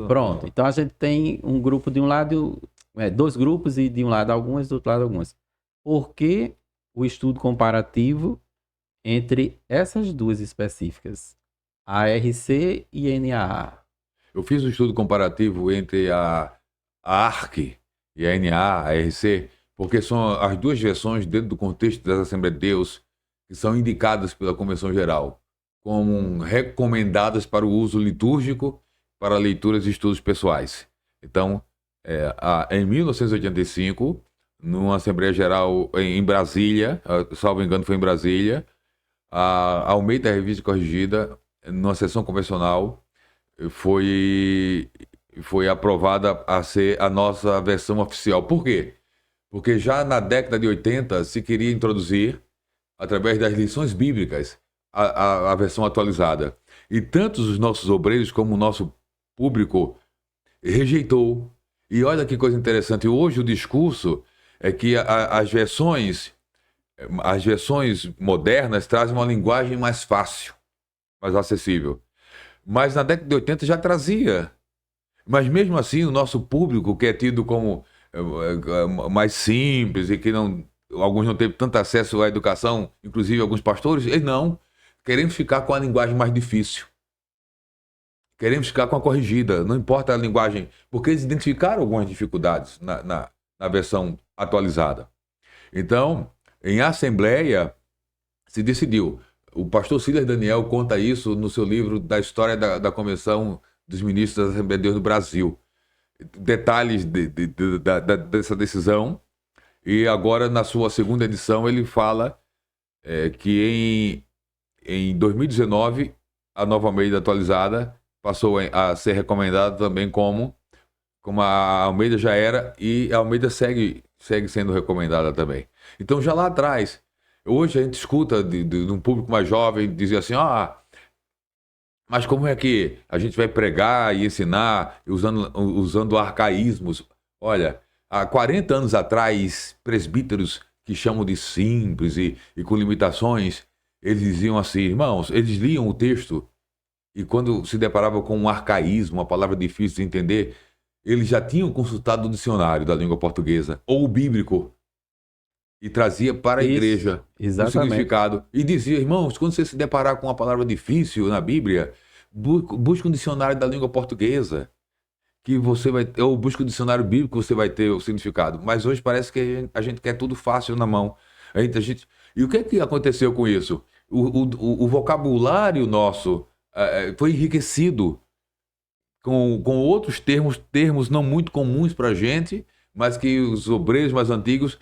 Pronto, então a gente tem um grupo de um lado dois grupos e de um lado algumas, do outro lado algumas. Por que o estudo comparativo entre essas duas específicas, ARC e NAA? Eu fiz um estudo comparativo entre a ARC e a NA, a RC, porque são as duas versões dentro do contexto das Assembleias de Deus que são indicadas pela Convenção Geral como recomendadas para o uso litúrgico, para leituras e estudos pessoais. Então, em 1985, numa Assembleia Geral em Brasília, salvo engano foi em Brasília, a Almeida Revista Corrigida, numa sessão convencional, foi aprovada a ser a nossa versão oficial. Por quê? Porque já na década de 80 se queria introduzir, através das lições bíblicas, a versão atualizada. E tantos os nossos obreiros como o nosso público rejeitou. E olha que coisa interessante, hoje o discurso é que as versões modernas trazem uma linguagem mais fácil, mais acessível. Mas na década de 80 já trazia. Mas mesmo assim, o nosso público, que é tido como mais simples e que alguns não teve tanto acesso à educação, inclusive alguns pastores, eles não. Queremos ficar com a linguagem mais difícil. Queremos ficar com a corrigida, não importa a linguagem, porque eles identificaram algumas dificuldades na versão atualizada. Então, em assembleia, se decidiu. O pastor Silas Daniel conta isso no seu livro da história da Convenção dos Ministros da Assembleia de Deus no Brasil. Detalhes dessa decisão. E agora, na sua segunda edição, ele fala que em 2019, a Nova Almeida atualizada passou a ser recomendada também como a Almeida já era, e a Almeida segue sendo recomendada também. Então, já lá atrás, hoje a gente escuta de um público mais jovem dizer assim, mas como é que a gente vai pregar e ensinar usando arcaísmos? Olha, há 40 anos atrás, presbíteros que chamam de simples e com limitações, eles diziam assim, irmãos, eles liam o texto e quando se deparavam com um arcaísmo, uma palavra difícil de entender, eles já tinham consultado o dicionário da língua portuguesa ou o bíblico e trazia para a igreja o significado. E dizia, irmãos, quando você se deparar com uma palavra difícil na Bíblia, busque um dicionário da língua portuguesa, que você vai, ou busque um dicionário bíblico, você vai ter o significado. Mas hoje parece que a gente quer tudo fácil na mão. E o que aconteceu com isso? O vocabulário nosso foi enriquecido com outros termos não muito comuns para a gente, mas que os obreiros mais antigos,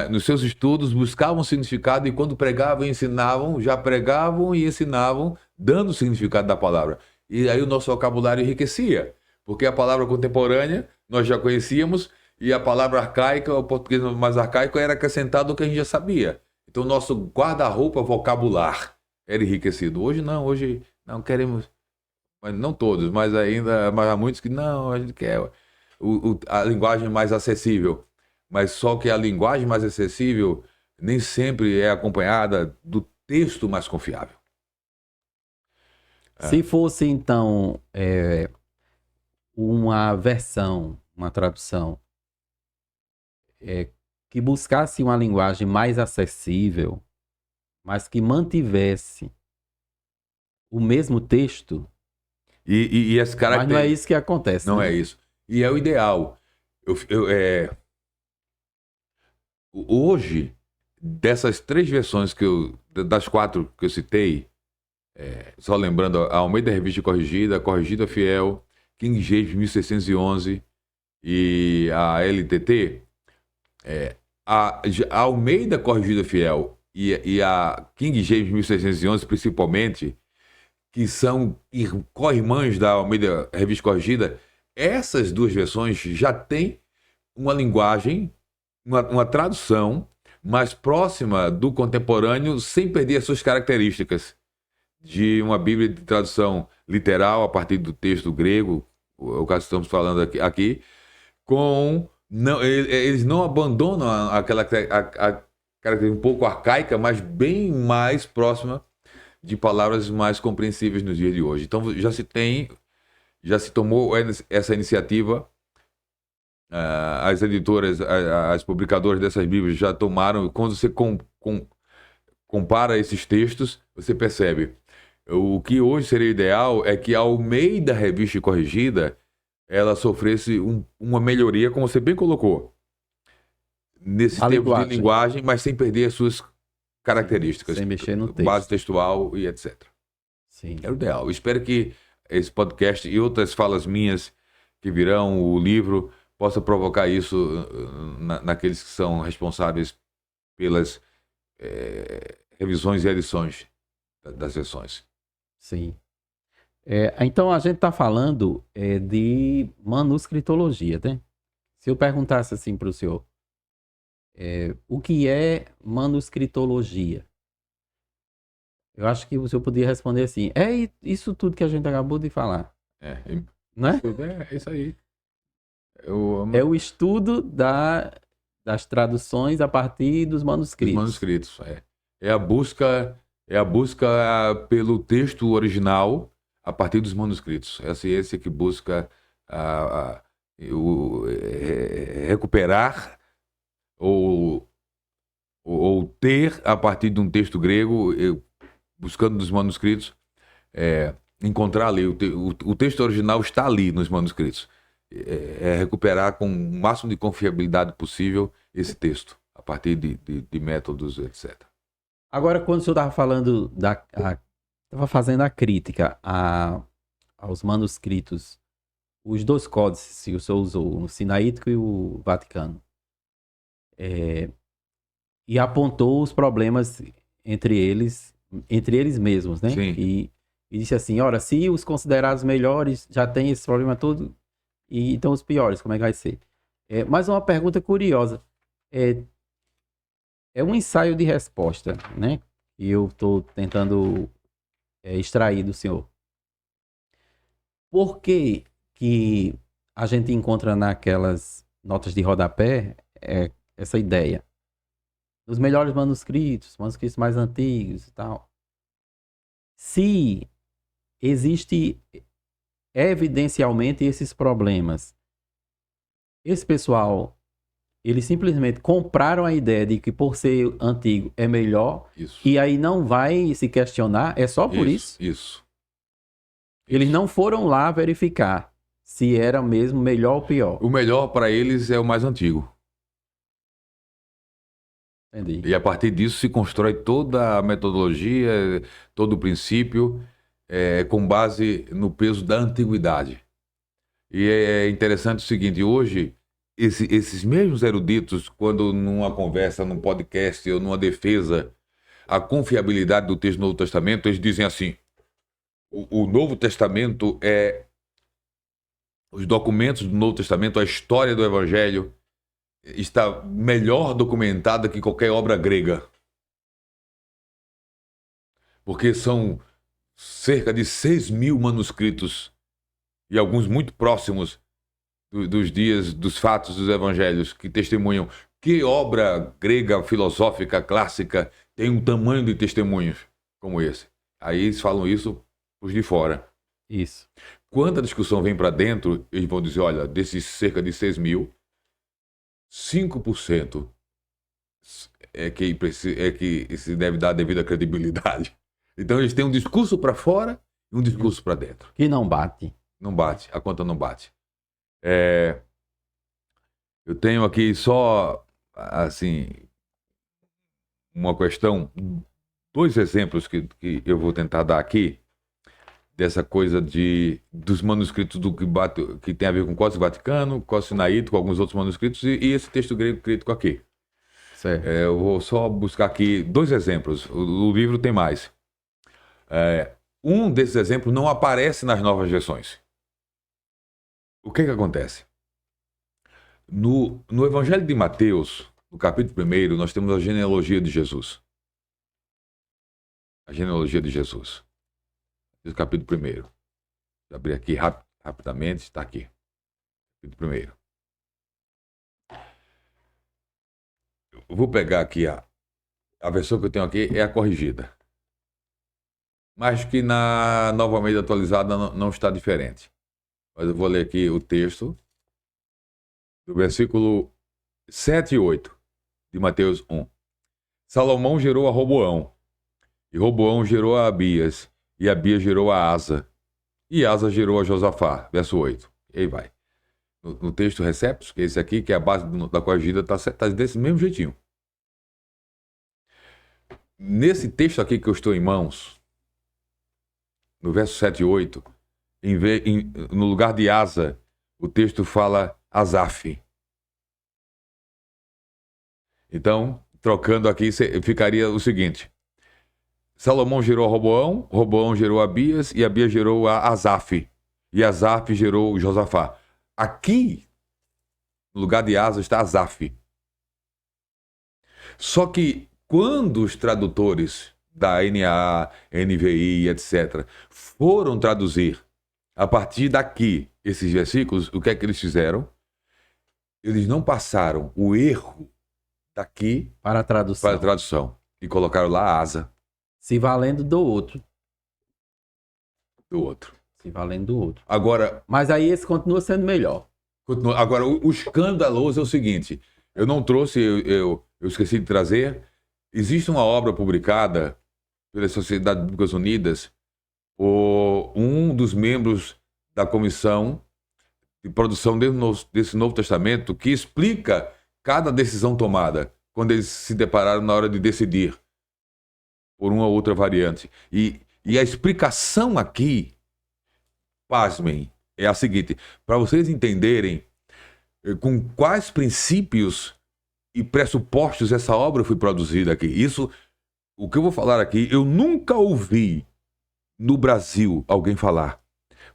nos seus estudos, buscavam significado e quando pregavam e ensinavam, já pregavam e ensinavam, dando o significado da palavra. E aí o nosso vocabulário enriquecia, porque a palavra contemporânea nós já conhecíamos e a palavra arcaica, o português mais arcaico, era acrescentado ao que a gente já sabia. Então o nosso guarda-roupa vocabular era enriquecido. Hoje não queremos, mas não todos, mas há muitos que não, a gente quer a linguagem mais acessível. Mas só que a linguagem mais acessível nem sempre é acompanhada do texto mais confiável. Se fosse, então, uma versão, uma tradução, que buscasse uma linguagem mais acessível, mas que mantivesse o mesmo texto, e esse cara mas não é isso que acontece. Não né? é isso. E é o ideal. Hoje, dessas 3 versões das 4 que eu citei, só lembrando, a Almeida Revista Corrigida, a Corrigida Fiel, King James 1611 e a LTT, a Almeida Corrigida Fiel e a King James 1611 principalmente, que são co-irmãs da Almeida Revista Corrigida, essas 2 versões já têm uma linguagem, uma tradução mais próxima do contemporâneo, sem perder as suas características de uma Bíblia de tradução literal, a partir do texto grego, o caso que estamos falando aqui, eles não abandonam aquela característica um pouco arcaica, mas bem mais próxima de palavras mais compreensíveis nos dias de hoje. Então já se tomou essa iniciativa as editoras, as publicadoras dessas Bíblias já tomaram. Quando você compara esses textos, você percebe. O que hoje seria ideal é que a Almeida Revista e Corrigida ela sofresse uma melhoria, como você bem colocou, nesses termos de linguagem, mas sem perder as suas características, sem mexer no texto, base textual e etc. Sim. É o ideal. Espero que esse podcast e outras falas minhas que virão, o livro, possa provocar isso naqueles que são responsáveis pelas revisões e edições das versões. Sim. Então a gente está falando de manuscritologia, né? Se eu perguntasse assim para o senhor, o que é manuscritologia? Eu acho que o senhor poderia responder assim, isso tudo que a gente acabou de falar. Não é? É isso aí. É o estudo das traduções a partir dos manuscritos. Dos manuscritos, é a busca pelo texto original a partir dos manuscritos. É a ciência que busca recuperar ou ter a partir de um texto grego, buscando nos manuscritos, encontrar ali o texto original está ali nos manuscritos. Recuperar com o máximo de confiabilidade possível esse texto, a partir de métodos, etc. Agora, quando o senhor estava falando, estava fazendo a crítica aos manuscritos, os dois códices que o senhor usou, o Sinaítico e o Vaticano, e apontou os problemas entre eles mesmos, né? Sim. E disse assim, ora, se os considerados melhores já têm esse problema todo, e então os piores, como é que vai ser? Mas uma pergunta curiosa. É um ensaio de resposta, né? E eu estou tentando extrair do senhor. Por que que a gente encontra naquelas notas de rodapé essa ideia? Nos melhores manuscritos mais antigos e tal. Se existe evidencialmente esses problemas, esse pessoal, eles simplesmente compraram a ideia de que por ser antigo é melhor. Isso. E aí não vai se questionar, é só por isso? Isso. Eles não foram lá verificar se era mesmo melhor ou pior. O melhor para eles é o mais antigo. Entendi. E a partir disso se constrói toda a metodologia, todo o princípio, com base no peso da antiguidade. E é interessante o seguinte, hoje, esses mesmos eruditos, quando numa conversa, num podcast ou numa defesa, a confiabilidade do texto do Novo Testamento, eles dizem assim, o Novo Testamento os documentos do Novo Testamento, a história do Evangelho, está melhor documentada que qualquer obra grega. Porque são cerca de 6.000 manuscritos, e alguns muito próximos dos dias, dos fatos dos evangelhos, que testemunham que obra grega, filosófica, clássica, tem um tamanho de testemunhos como esse. Aí eles falam isso os de fora. Isso. Quando a discussão vem para dentro, eles vão dizer, olha, desses cerca de 6.000, 5% é que se deve dar a devida credibilidade. Então eles têm um discurso para fora e um discurso para dentro. Que não bate. Não bate, a conta não bate. Eu tenho aqui só, assim, uma questão, 2 exemplos que eu vou tentar dar aqui, dessa coisa dos manuscritos que tem a ver com o Códice Vaticano, Códice Sinaítico, alguns outros manuscritos, e esse texto grego crítico aqui. Certo. Eu vou só buscar aqui 2 exemplos, o livro tem mais. Um desses exemplos não aparece nas novas versões. O que acontece? No Evangelho de Mateus, no capítulo 1, nós temos a genealogia de Jesus. A genealogia de Jesus. No capítulo 1. Vou abrir aqui rapidamente, está aqui. Capítulo 1. Eu vou pegar aqui a versão que eu tenho aqui, é a corrigida. Mas que na Nova Almeida atualizada não está diferente. Mas eu vou ler aqui o texto. do versículo 7 e 8 de Mateus 1. Salomão gerou a Roboão, e Roboão gerou a Abias, e Abias gerou a Asa, e Asa gerou a Josafá. Verso 8. E aí vai. No texto Receptos, que é esse aqui, que é a base da corrigida, está desse mesmo jeitinho. Nesse texto aqui que eu estou em mãos, no verso 7 e 8, no lugar de Asa, o texto fala Asaf. Então, trocando aqui, ficaria o seguinte: Salomão gerou a Roboão, Roboão gerou a Abias, e Abias gerou a Asaf, e Asaf gerou Josafá. Aqui, no lugar de Asa, está Asaf. Só que quando os tradutores da NAA, NVI, etc., foram traduzir a partir daqui esses versículos, o que é que eles fizeram? Eles não passaram o erro daqui Para a tradução. E colocaram lá Asa Se valendo do outro. do outro. Se valendo do outro. Agora, Mas aí esse continua sendo melhor. o escandaloso é o seguinte: eu não trouxe, eu esqueci de trazer. Existe uma obra publicada pela Sociedade Bíblicas Unidas por um dos membros da comissão de produção desse Novo Testamento, que explica cada decisão tomada quando eles se depararam na hora de decidir por uma ou outra variante. E a explicação aqui, pasmem, é a seguinte: para vocês entenderem com quais princípios e pressupostos essa obra foi produzida aqui. Isso, o que eu vou falar aqui, eu nunca ouvi no Brasil alguém falar.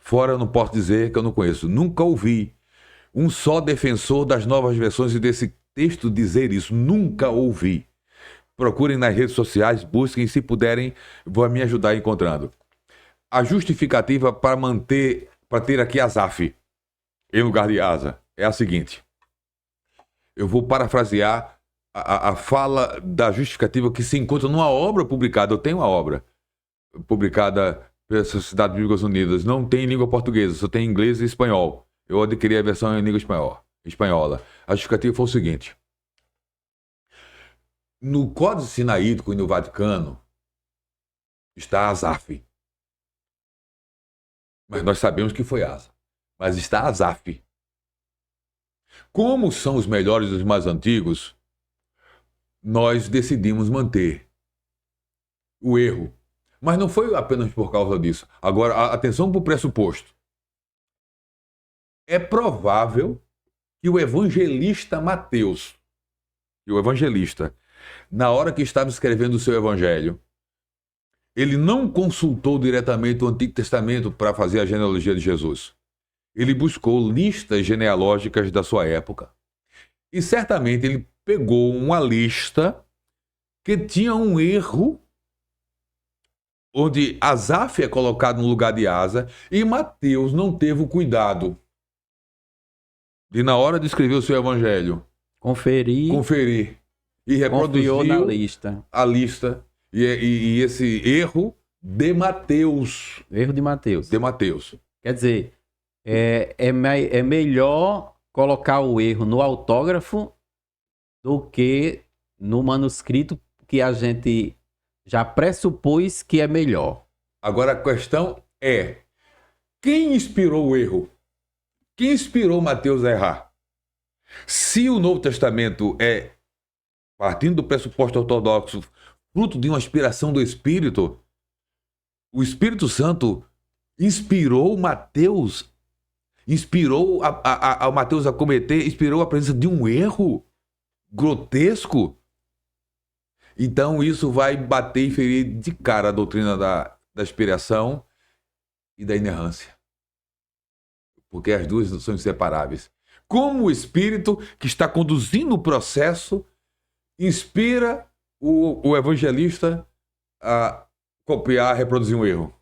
Fora, eu não posso dizer que eu não conheço. Nunca ouvi um só defensor das novas versões e desse texto dizer isso. Nunca ouvi. Procurem nas redes sociais, busquem, se puderem, vão me ajudar encontrando. A justificativa para ter aqui Asaf em lugar de Asa é a seguinte. Eu vou parafrasear a fala da justificativa que se encontra numa obra publicada. Eu tenho uma obra publicada pela Sociedade Bíblicas Unidas. Não tem em língua portuguesa, só tem em inglês e espanhol. Eu adquiri a versão em língua espanhola. A justificativa foi o seguinte: no Códice Sinaítico e no Vaticano está Asaf. Mas nós sabemos que foi Asa. Mas está Asaf. Como são os melhores e os mais antigos, nós decidimos manter o erro. Mas não foi apenas por causa disso. Agora, atenção para o pressuposto. É provável que o evangelista Mateus, na hora que estava escrevendo o seu evangelho, ele não consultou diretamente o Antigo Testamento para fazer a genealogia de Jesus. Ele buscou listas genealógicas da sua época. E certamente ele pegou uma lista que tinha um erro, onde Asaf é colocado no lugar de Asa, e Mateus não teve o cuidado de, na hora de escrever o seu evangelho, conferir e reproduziu na lista. A lista e esse erro de Mateus. Erro de Mateus. De Mateus. Quer dizer, é melhor colocar o erro no autógrafo do que no manuscrito que a gente já pressupôs que é melhor. Agora a questão é: quem inspirou o erro? Quem inspirou Mateus a errar? Se o Novo Testamento é, partindo do pressuposto ortodoxo, fruto de uma inspiração do Espírito, o Espírito Santo inspirou Mateus, inspirou a Mateus a cometer, inspirou a presença de um erro grotesco. Então isso vai bater e ferir de cara a doutrina da inspiração e da inerrância. Porque as duas são inseparáveis. Como o Espírito que está conduzindo o processo inspira o evangelista a copiar, reproduzir um erro.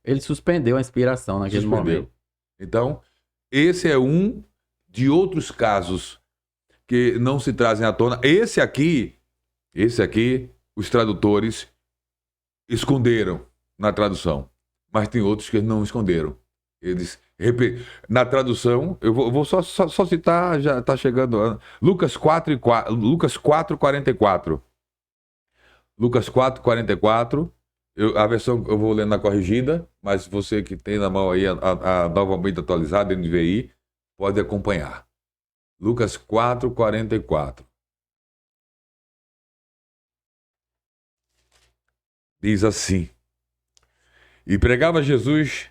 Ele suspendeu a inspiração naquele momento. Então, esse é um de outros casos que não se trazem à tona. Esse aqui, os tradutores esconderam na tradução. Mas tem outros que não esconderam. Eles, na tradução, eu vou só citar, já está chegando, Lucas 4, Lucas 4, 44. Lucas 4, 44. A versão eu vou lendo na corrigida, mas você que tem na mão aí a nova Almeida atualizada, NVI, pode acompanhar. Lucas 4, 44. Diz assim: E pregava Jesus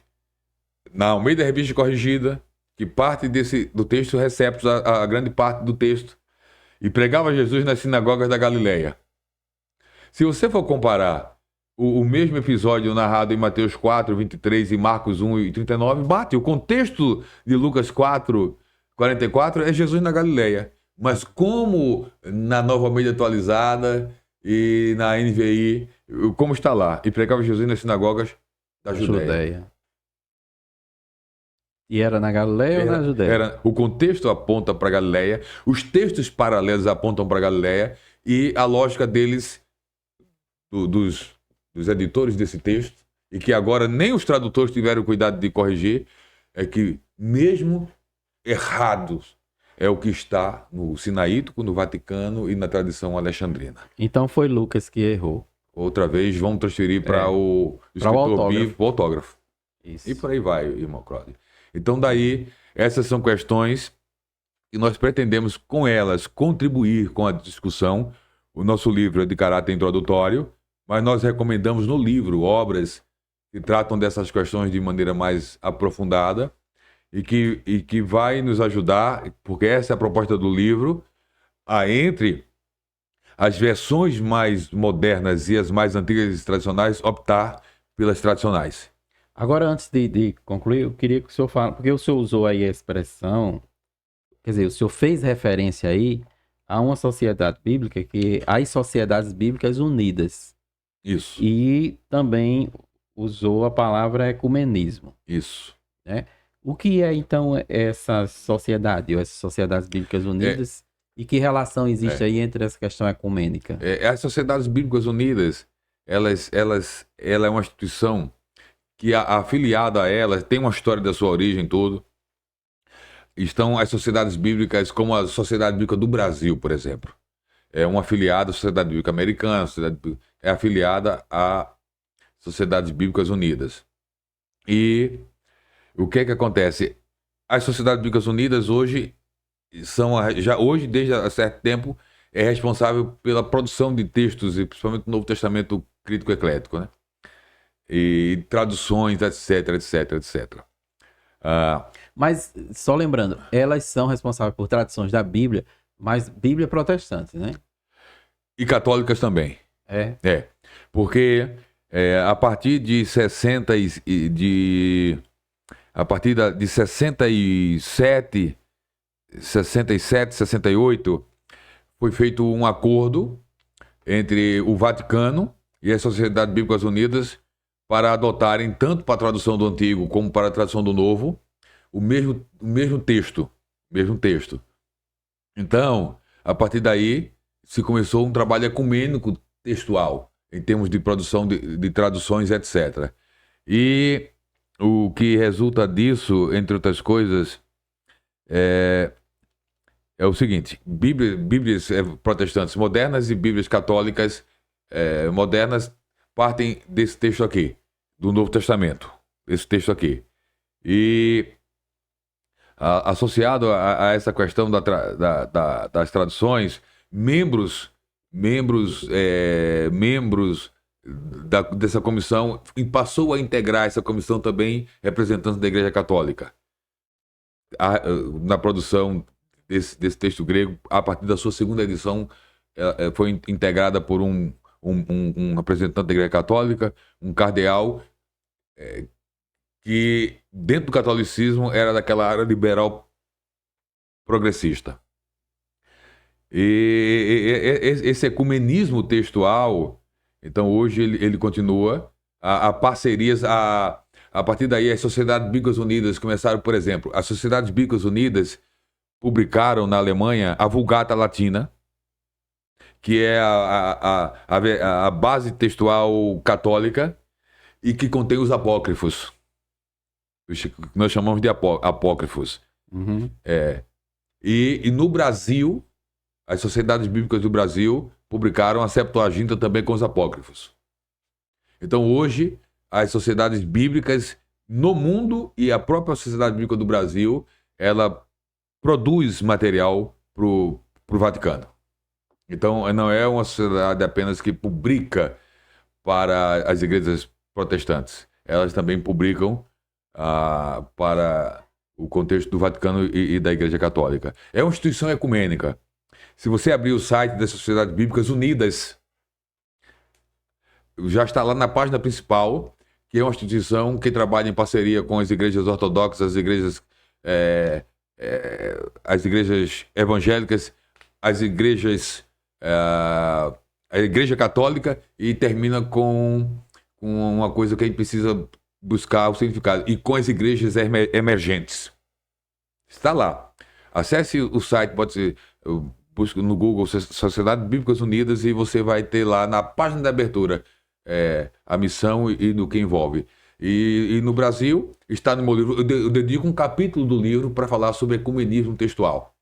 na Almeida Revista Corrigida, que parte do texto recebe a grande parte do texto, e pregava Jesus nas sinagogas da Galileia. Se você for comparar o mesmo episódio narrado em Mateus 4, 23 e Marcos 1 e 39, bate. O contexto de Lucas 4, 44 é Jesus na Galileia. Mas como na Nova Almeida Atualizada e na NVI, como está lá? E pregava Jesus nas sinagogas da Judéia. E era na Galileia ou na Judéia? O contexto aponta para Galileia, os textos paralelos apontam para Galileia, e a lógica deles, dos editores desse texto, e que agora nem os tradutores tiveram cuidado de corrigir, é que mesmo errados é o que está no Sinaítico, no Vaticano e na tradição alexandrina. Então foi Lucas que errou. Outra vez vamos transferir para o escritor bíblico, o autógrafo. Isso. E por aí vai, irmão Claudio. Então daí, essas são questões que nós pretendemos com elas contribuir com a discussão. O nosso livro é de caráter introdutório, mas nós recomendamos no livro obras que tratam dessas questões de maneira mais aprofundada e que vai nos ajudar, porque essa é a proposta do livro, a entre as versões mais modernas e as mais antigas e tradicionais, optar pelas tradicionais. Agora, antes de concluir, eu queria que o senhor fale, porque o senhor usou aí a expressão, quer dizer, o senhor fez referência aí a uma sociedade bíblica, que as Sociedades Bíblicas Unidas. Isso. E também usou a palavra ecumenismo. Isso. Né? O que é, então, essa sociedade, ou essas Sociedades Bíblicas Unidas, e que relação existe aí entre essa questão ecumênica? As Sociedades Bíblicas Unidas, ela é uma instituição que afiliada a ela, tem uma história da sua origem toda. Estão as sociedades bíblicas, como a Sociedade Bíblica do Brasil, por exemplo. É uma afiliada à Sociedade Bíblica Americana, é afiliada a Sociedades Bíblicas Unidas. E o que é que acontece? As Sociedades Bíblicas Unidas hoje desde há certo tempo, é responsável pela produção de textos, e principalmente do Novo Testamento crítico eclético, né? E traduções, etc, etc, etc. Mas, só lembrando, elas são responsáveis por traduções da Bíblia, mas Bíblia protestante, né? E católicas também. É. Porque a partir de 67, 68, foi feito um acordo entre o Vaticano e as Sociedades Bíblicas Unidas para adotarem, tanto para a tradução do Antigo como para a tradução do Novo, o mesmo texto. Então, a partir daí, se começou um trabalho ecumênico textual, em termos de produção de traduções, etc. E o que resulta disso, entre outras coisas, é o seguinte: Bíblias protestantes modernas e Bíblias católicas modernas partem desse texto aqui, do Novo Testamento, esse texto aqui. E associado a essa questão das traduções, membros dessa comissão passou a integrar essa comissão também representantes da Igreja Católica na produção desse texto grego. A partir da sua segunda edição, foi integrada por um representante da Igreja Católica, um cardeal, que dentro do catolicismo era daquela área liberal progressista. E esse ecumenismo textual, então hoje ele continua, a parcerias, a partir daí as Sociedades Bíblicas Unidas começaram, por exemplo, as Sociedades Bíblicas Unidas publicaram na Alemanha a Vulgata Latina, que é a base textual católica e que contém os apócrifos. que nós chamamos de apócrifos. Uhum. E no Brasil, as sociedades bíblicas do Brasil publicaram a Septuaginta também com os apócrifos. Então, hoje, as sociedades bíblicas no mundo e a própria Sociedade Bíblica do Brasil, ela produz material para o Vaticano. Então, não é uma sociedade apenas que publica para as igrejas protestantes. Elas também publicam para o contexto do Vaticano e da Igreja Católica. É uma instituição ecumênica. Se você abrir o site das Sociedades Bíblicas Unidas, já está lá na página principal, que é uma instituição que trabalha em parceria com as igrejas ortodoxas, as igrejas evangélicas, as igrejas, a Igreja Católica, e termina com uma coisa que a gente precisa buscar o significado, e com as igrejas emergentes. Está lá. Acesse o site, pode ser, busque no Google Sociedades Bíblicas Unidas, e você vai ter lá na página da abertura a missão e no que envolve. E no Brasil, está no meu livro, eu dedico um capítulo do livro para falar sobre ecumenismo textual.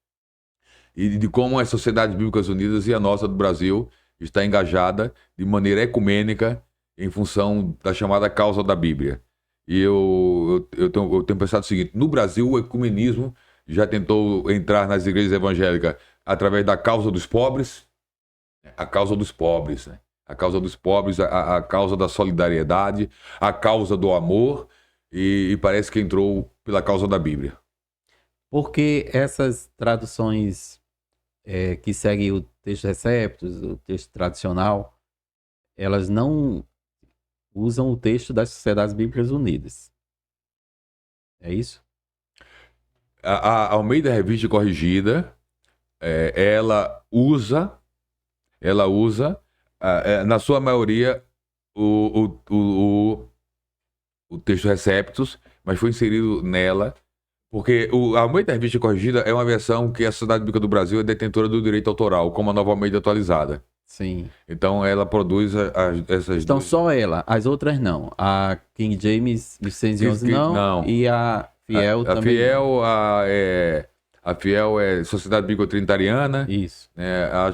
E de como as Sociedades Bíblicas Unidas e a nossa do Brasil está engajada de maneira ecumênica em função da chamada causa da Bíblia. E eu tenho pensado o seguinte: no Brasil, o ecumenismo já tentou entrar nas igrejas evangélicas através da causa dos pobres, né? A causa dos pobres, né? A causa dos pobres, a causa da solidariedade, a causa do amor, e parece que entrou pela causa da Bíblia. Porque essas traduções que seguem o texto receptus, o texto tradicional, elas não usam o texto das Sociedades Bíblicas Unidas. É isso? A Almeida Revista Corrigida, ela usa, na sua maioria, o texto receptus, mas foi inserido nela, porque a Almeida Revista Corrigida é uma versão que a Sociedade Bíblica do Brasil é detentora do direito autoral, como a Nova Almeida atualizada. Sim. Então ela produz essas Então duas. só ela, as outras não. A King James 1111 não, e a Fiel também não. A Fiel é Sociedade Bíblica Trinitariana. Isso.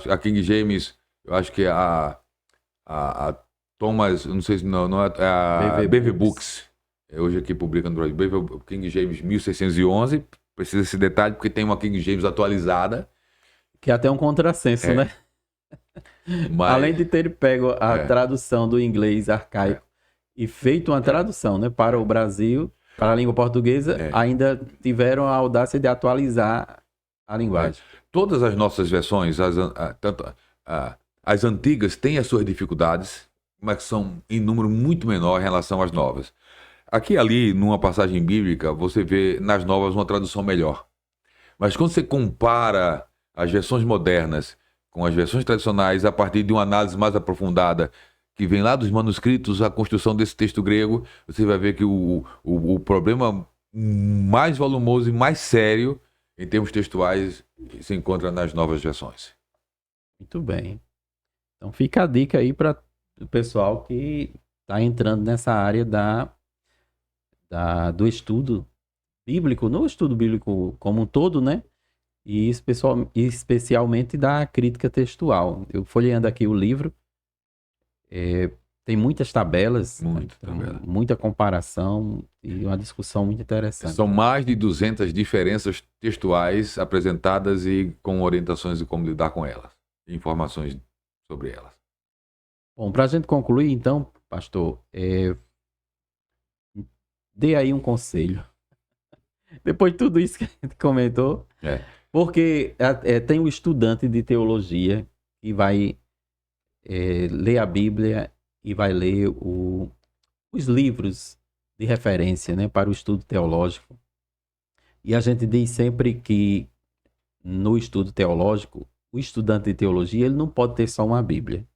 A King James, eu acho que a Thomas, não sei se não é a BV Books. Hoje aqui publica no Brasil. King James 1611. Precisa desse detalhe porque tem uma King James atualizada. Que é até um contrassenso, né? Mas, além de ter pego a tradução do inglês arcaico e feito uma tradução, né, para o Brasil, para a língua portuguesa, ainda tiveram a audácia de atualizar a linguagem. Todas as nossas versões, as antigas, têm as suas dificuldades, mas são em número muito menor em relação às novas. Aqui e ali, numa passagem bíblica, você vê nas novas uma tradução melhor. Mas quando você compara as versões modernas com as versões tradicionais, a partir de uma análise mais aprofundada, que vem lá dos manuscritos, a construção desse texto grego, você vai ver que o problema mais volumoso e mais sério, em termos textuais, se encontra nas novas versões. Muito bem. Então fica a dica aí para o pessoal que está entrando nessa área do estudo bíblico, no estudo bíblico como um todo, né? E especialmente da crítica textual. Eu folheando aqui o livro, tem muitas tabelas, muita comparação e uma discussão muito interessante. São mais de 200 diferenças textuais apresentadas e com orientações de como lidar com elas, informações sobre elas. Bom, para a gente concluir, então, pastor, dê aí um conselho. Depois de tudo isso que a gente comentou, porque tem um estudante de teologia que vai ler a Bíblia e vai ler os livros de referência, né, para o estudo teológico. E a gente diz sempre que no estudo teológico, o estudante de teologia ele não pode ter só uma Bíblia.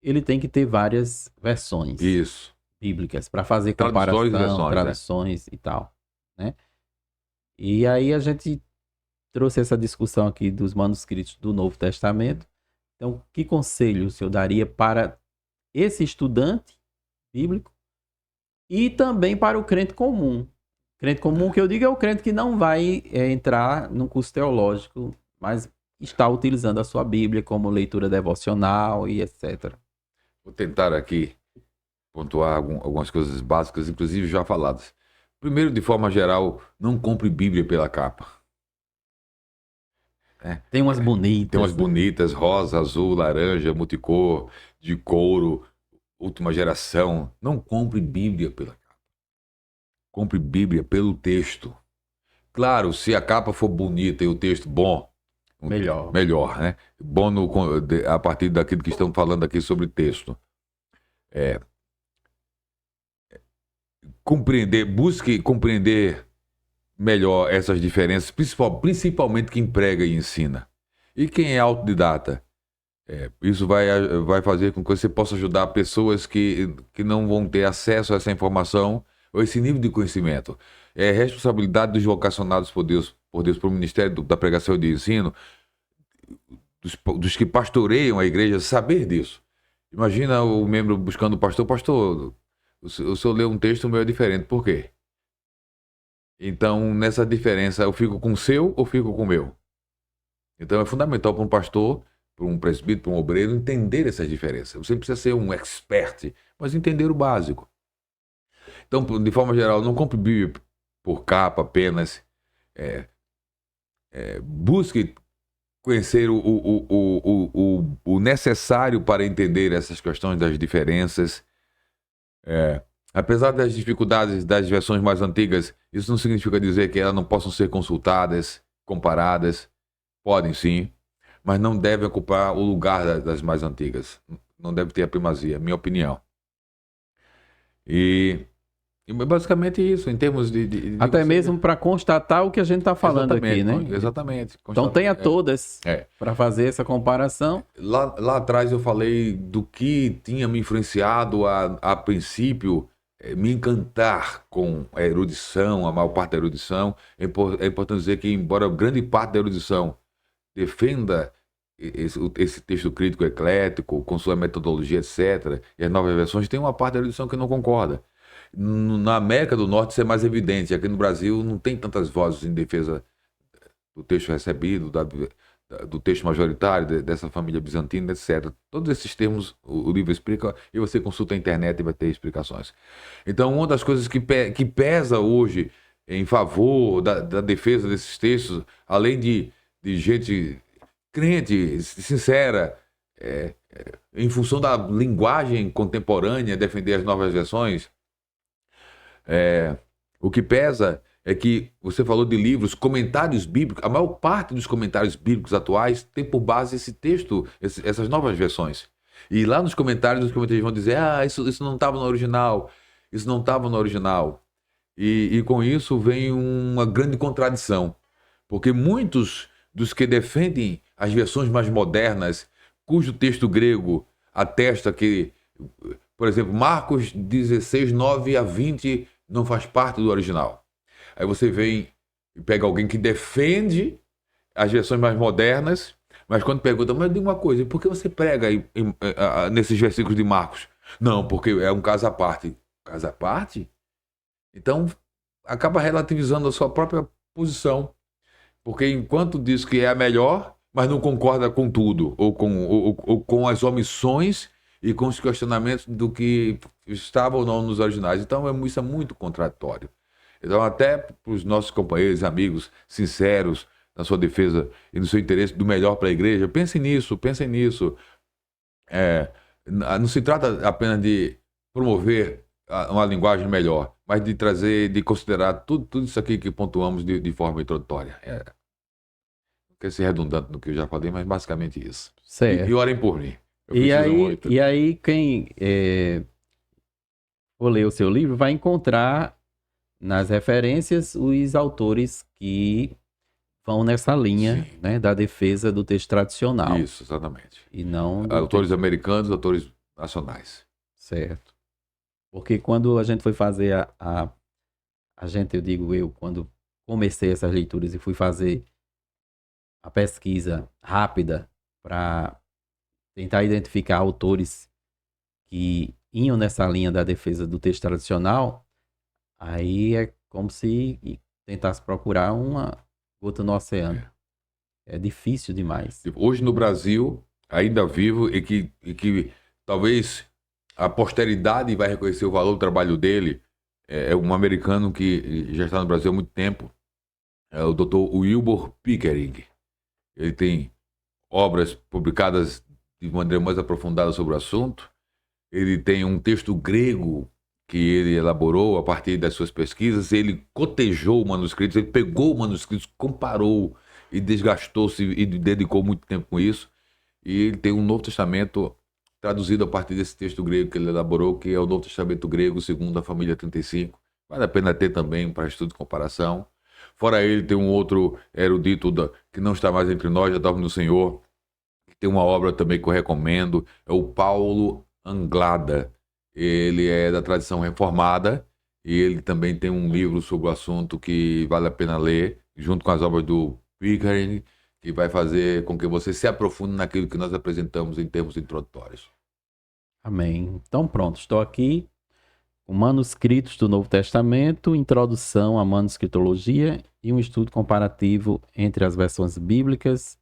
Ele tem que ter várias versões bíblicas para fazer comparação, traduções e tal, né? E aí a gente trouxe essa discussão aqui dos manuscritos do Novo Testamento. Então, que conselho o senhor daria para esse estudante bíblico e também para o crente comum? Crente comum que eu digo é o crente que não vai entrar num curso teológico, mas está utilizando a sua Bíblia como leitura devocional e etc. Vou tentar aqui pontuar algumas coisas básicas, inclusive já faladas. Primeiro, de forma geral, não compre Bíblia pela capa. Né? Tem umas Tem umas bonitas, né? bonitas, rosa, azul, laranja, multicor, de couro, última geração. Não compre Bíblia pela capa. Compre Bíblia pelo texto. Claro, se a capa for bonita e o texto bom, Melhor. melhor, né? Bom a partir daquilo que estão falando aqui sobre texto. Busque compreender melhor essas diferenças, principalmente quem prega e ensina. E quem é autodidata? Isso vai fazer com que você possa ajudar pessoas que não vão ter acesso a essa informação ou esse nível de conhecimento. É responsabilidade dos vocacionados por Deus para o Ministério da Pregação e do Ensino, dos que pastoreiam a igreja, saber disso. Imagina o membro buscando o pastor, pastor, o senhor lê um texto, o meu é diferente, por quê? Então, nessa diferença, eu fico com o seu ou fico com o meu? Então, é fundamental para um pastor, para um presbítero, para um obreiro, entender essas diferenças. Você não precisa ser um expert, mas entender o básico. Então, de forma geral, não compre Bíblia por capa apenas. Busque conhecer o necessário para entender essas questões das diferenças. Apesar das dificuldades das versões mais antigas, isso não significa dizer que elas não possam ser consultadas, comparadas. Podem sim, mas não devem ocupar o lugar das mais antigas. Não deve ter a primazia, minha opinião. E basicamente isso, em termos de Até mesmo para constatar o que a gente está falando aqui, né? Exatamente. Então tenha todas É. para fazer essa comparação. Lá atrás eu falei do que tinha me influenciado a princípio, me encantar com a erudição, a maior parte da erudição. É importante dizer que, embora grande parte da erudição defenda esse texto crítico eclético, com sua metodologia, etc., e as novas versões, tem uma parte da erudição que não concorda. Na América do Norte isso é mais evidente. Aqui no Brasil não tem tantas vozes em defesa do texto recebido, do texto majoritário, dessa família bizantina, etc. Todos esses termos o livro explica e você consulta a internet e vai ter explicações. Então, uma das coisas que pesa hoje em favor da defesa desses textos, além de gente crente, sincera, em função da linguagem contemporânea, defender as novas versões, o que pesa é que você falou de livros, comentários bíblicos, a maior parte dos comentários bíblicos atuais tem por base esse texto, essas novas versões. E lá nos comentários, os comentários vão dizer, isso não estava no original, isso não estava no original. E com isso vem uma grande contradição, porque muitos dos que defendem as versões mais modernas, cujo texto grego atesta que, por exemplo, Marcos 16, 9 a 20 não faz parte do original. Aí você vem e pega alguém que defende as versões mais modernas, mas quando pergunta, mas diga uma coisa, por que você prega nesses versículos de Marcos? Não, porque é um caso à parte. Caso à parte? Então, acaba relativizando a sua própria posição. Porque enquanto diz que é a melhor, mas não concorda com tudo, ou com as omissões e com os questionamentos do que estava ou não nos originais. Então, isso é muito contraditório. Então, até para os nossos companheiros e amigos sinceros na sua defesa e no seu interesse do melhor para a igreja, pensem nisso, pensem nisso. Não se trata apenas de promover uma linguagem melhor, mas de trazer, de considerar tudo isso aqui que pontuamos de forma introdutória. Não quero ser redundante no que eu já falei, mas basicamente isso. Certo. E orem por mim. E aí quem for ler o seu livro vai encontrar nas referências os autores que vão nessa linha, né, da defesa do texto tradicional. Isso, exatamente. E não autores americanos, autores nacionais. Certo. Porque quando a gente foi fazer quando comecei essas leituras e fui fazer a pesquisa rápida para tentar identificar autores que iam nessa linha da defesa do texto tradicional, aí como se tentasse procurar uma gota no oceano. É difícil demais. Hoje no Brasil, ainda vivo, e que talvez a posteridade vai reconhecer o valor do trabalho dele, é um americano que já está no Brasil há muito tempo, é o Dr. Wilbur Pickering. Ele tem obras publicadas de maneira mais aprofundada sobre o assunto. Ele tem um texto grego que ele elaborou a partir das suas pesquisas. Ele cotejou manuscritos, ele pegou manuscritos, comparou e desgastou-se e dedicou muito tempo com isso. E ele tem um Novo Testamento traduzido a partir desse texto grego que ele elaborou, que é o Novo Testamento grego segundo a família 35. Vale a pena ter também para estudo de comparação. Fora ele, tem um outro erudito que não está mais entre nós, já estava no Senhor, que tem uma obra também que eu recomendo, é o Paulo Anglada. Ele é da tradição reformada e ele também tem um livro sobre o assunto que vale a pena ler, junto com as obras do Pickering, que vai fazer com que você se aprofunde naquilo que nós apresentamos em termos introdutórios. Amém. Então pronto, estou aqui com manuscritos do Novo Testamento, introdução à manuscritologia e um estudo comparativo entre as versões bíblicas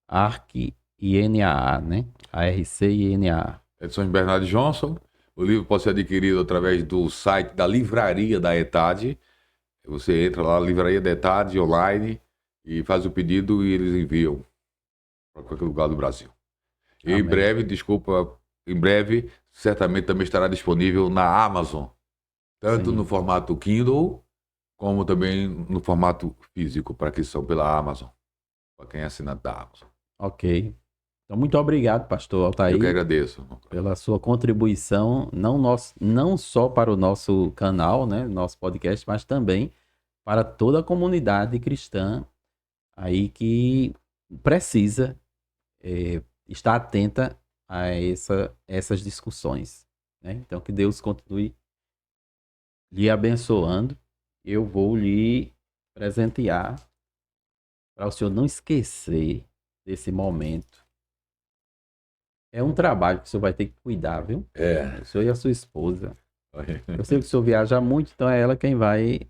ARC e NAA, né? ARC e NAA. Edições Bernard Johnson. O livro pode ser adquirido através do site da Livraria da ETAD. Você entra lá, Livraria da ETAD, online, e faz o pedido e eles enviam para qualquer lugar do Brasil. E em breve, certamente também estará disponível na Amazon, tanto Sim. no formato Kindle, como também no formato físico, para aquisição pela Amazon, para quem é assinante da Amazon. Ok. Então, muito obrigado, pastor Altair. Eu que agradeço. Pela sua contribuição, não só para o nosso canal, né, nosso podcast, mas também para toda a comunidade cristã aí que precisa estar atenta a essas discussões, né? Então, que Deus continue lhe abençoando. Eu vou lhe presentear para o senhor não esquecer desse momento. É um trabalho que o senhor vai ter que cuidar, viu? O senhor e a sua esposa. Eu sei que o senhor viaja muito, então é ela quem vai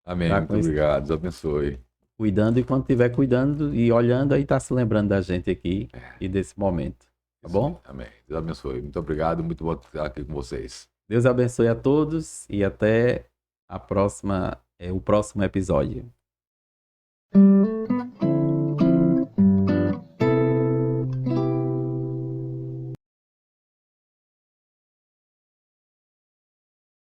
Amém, estar muito obrigado, Deus abençoe. cuidando, e quando estiver cuidando e olhando, aí está se lembrando da gente aqui e desse momento. Tá bom? Amém, Deus abençoe. Muito obrigado, muito bom estar aqui com vocês. Deus abençoe a todos e até o próximo episódio.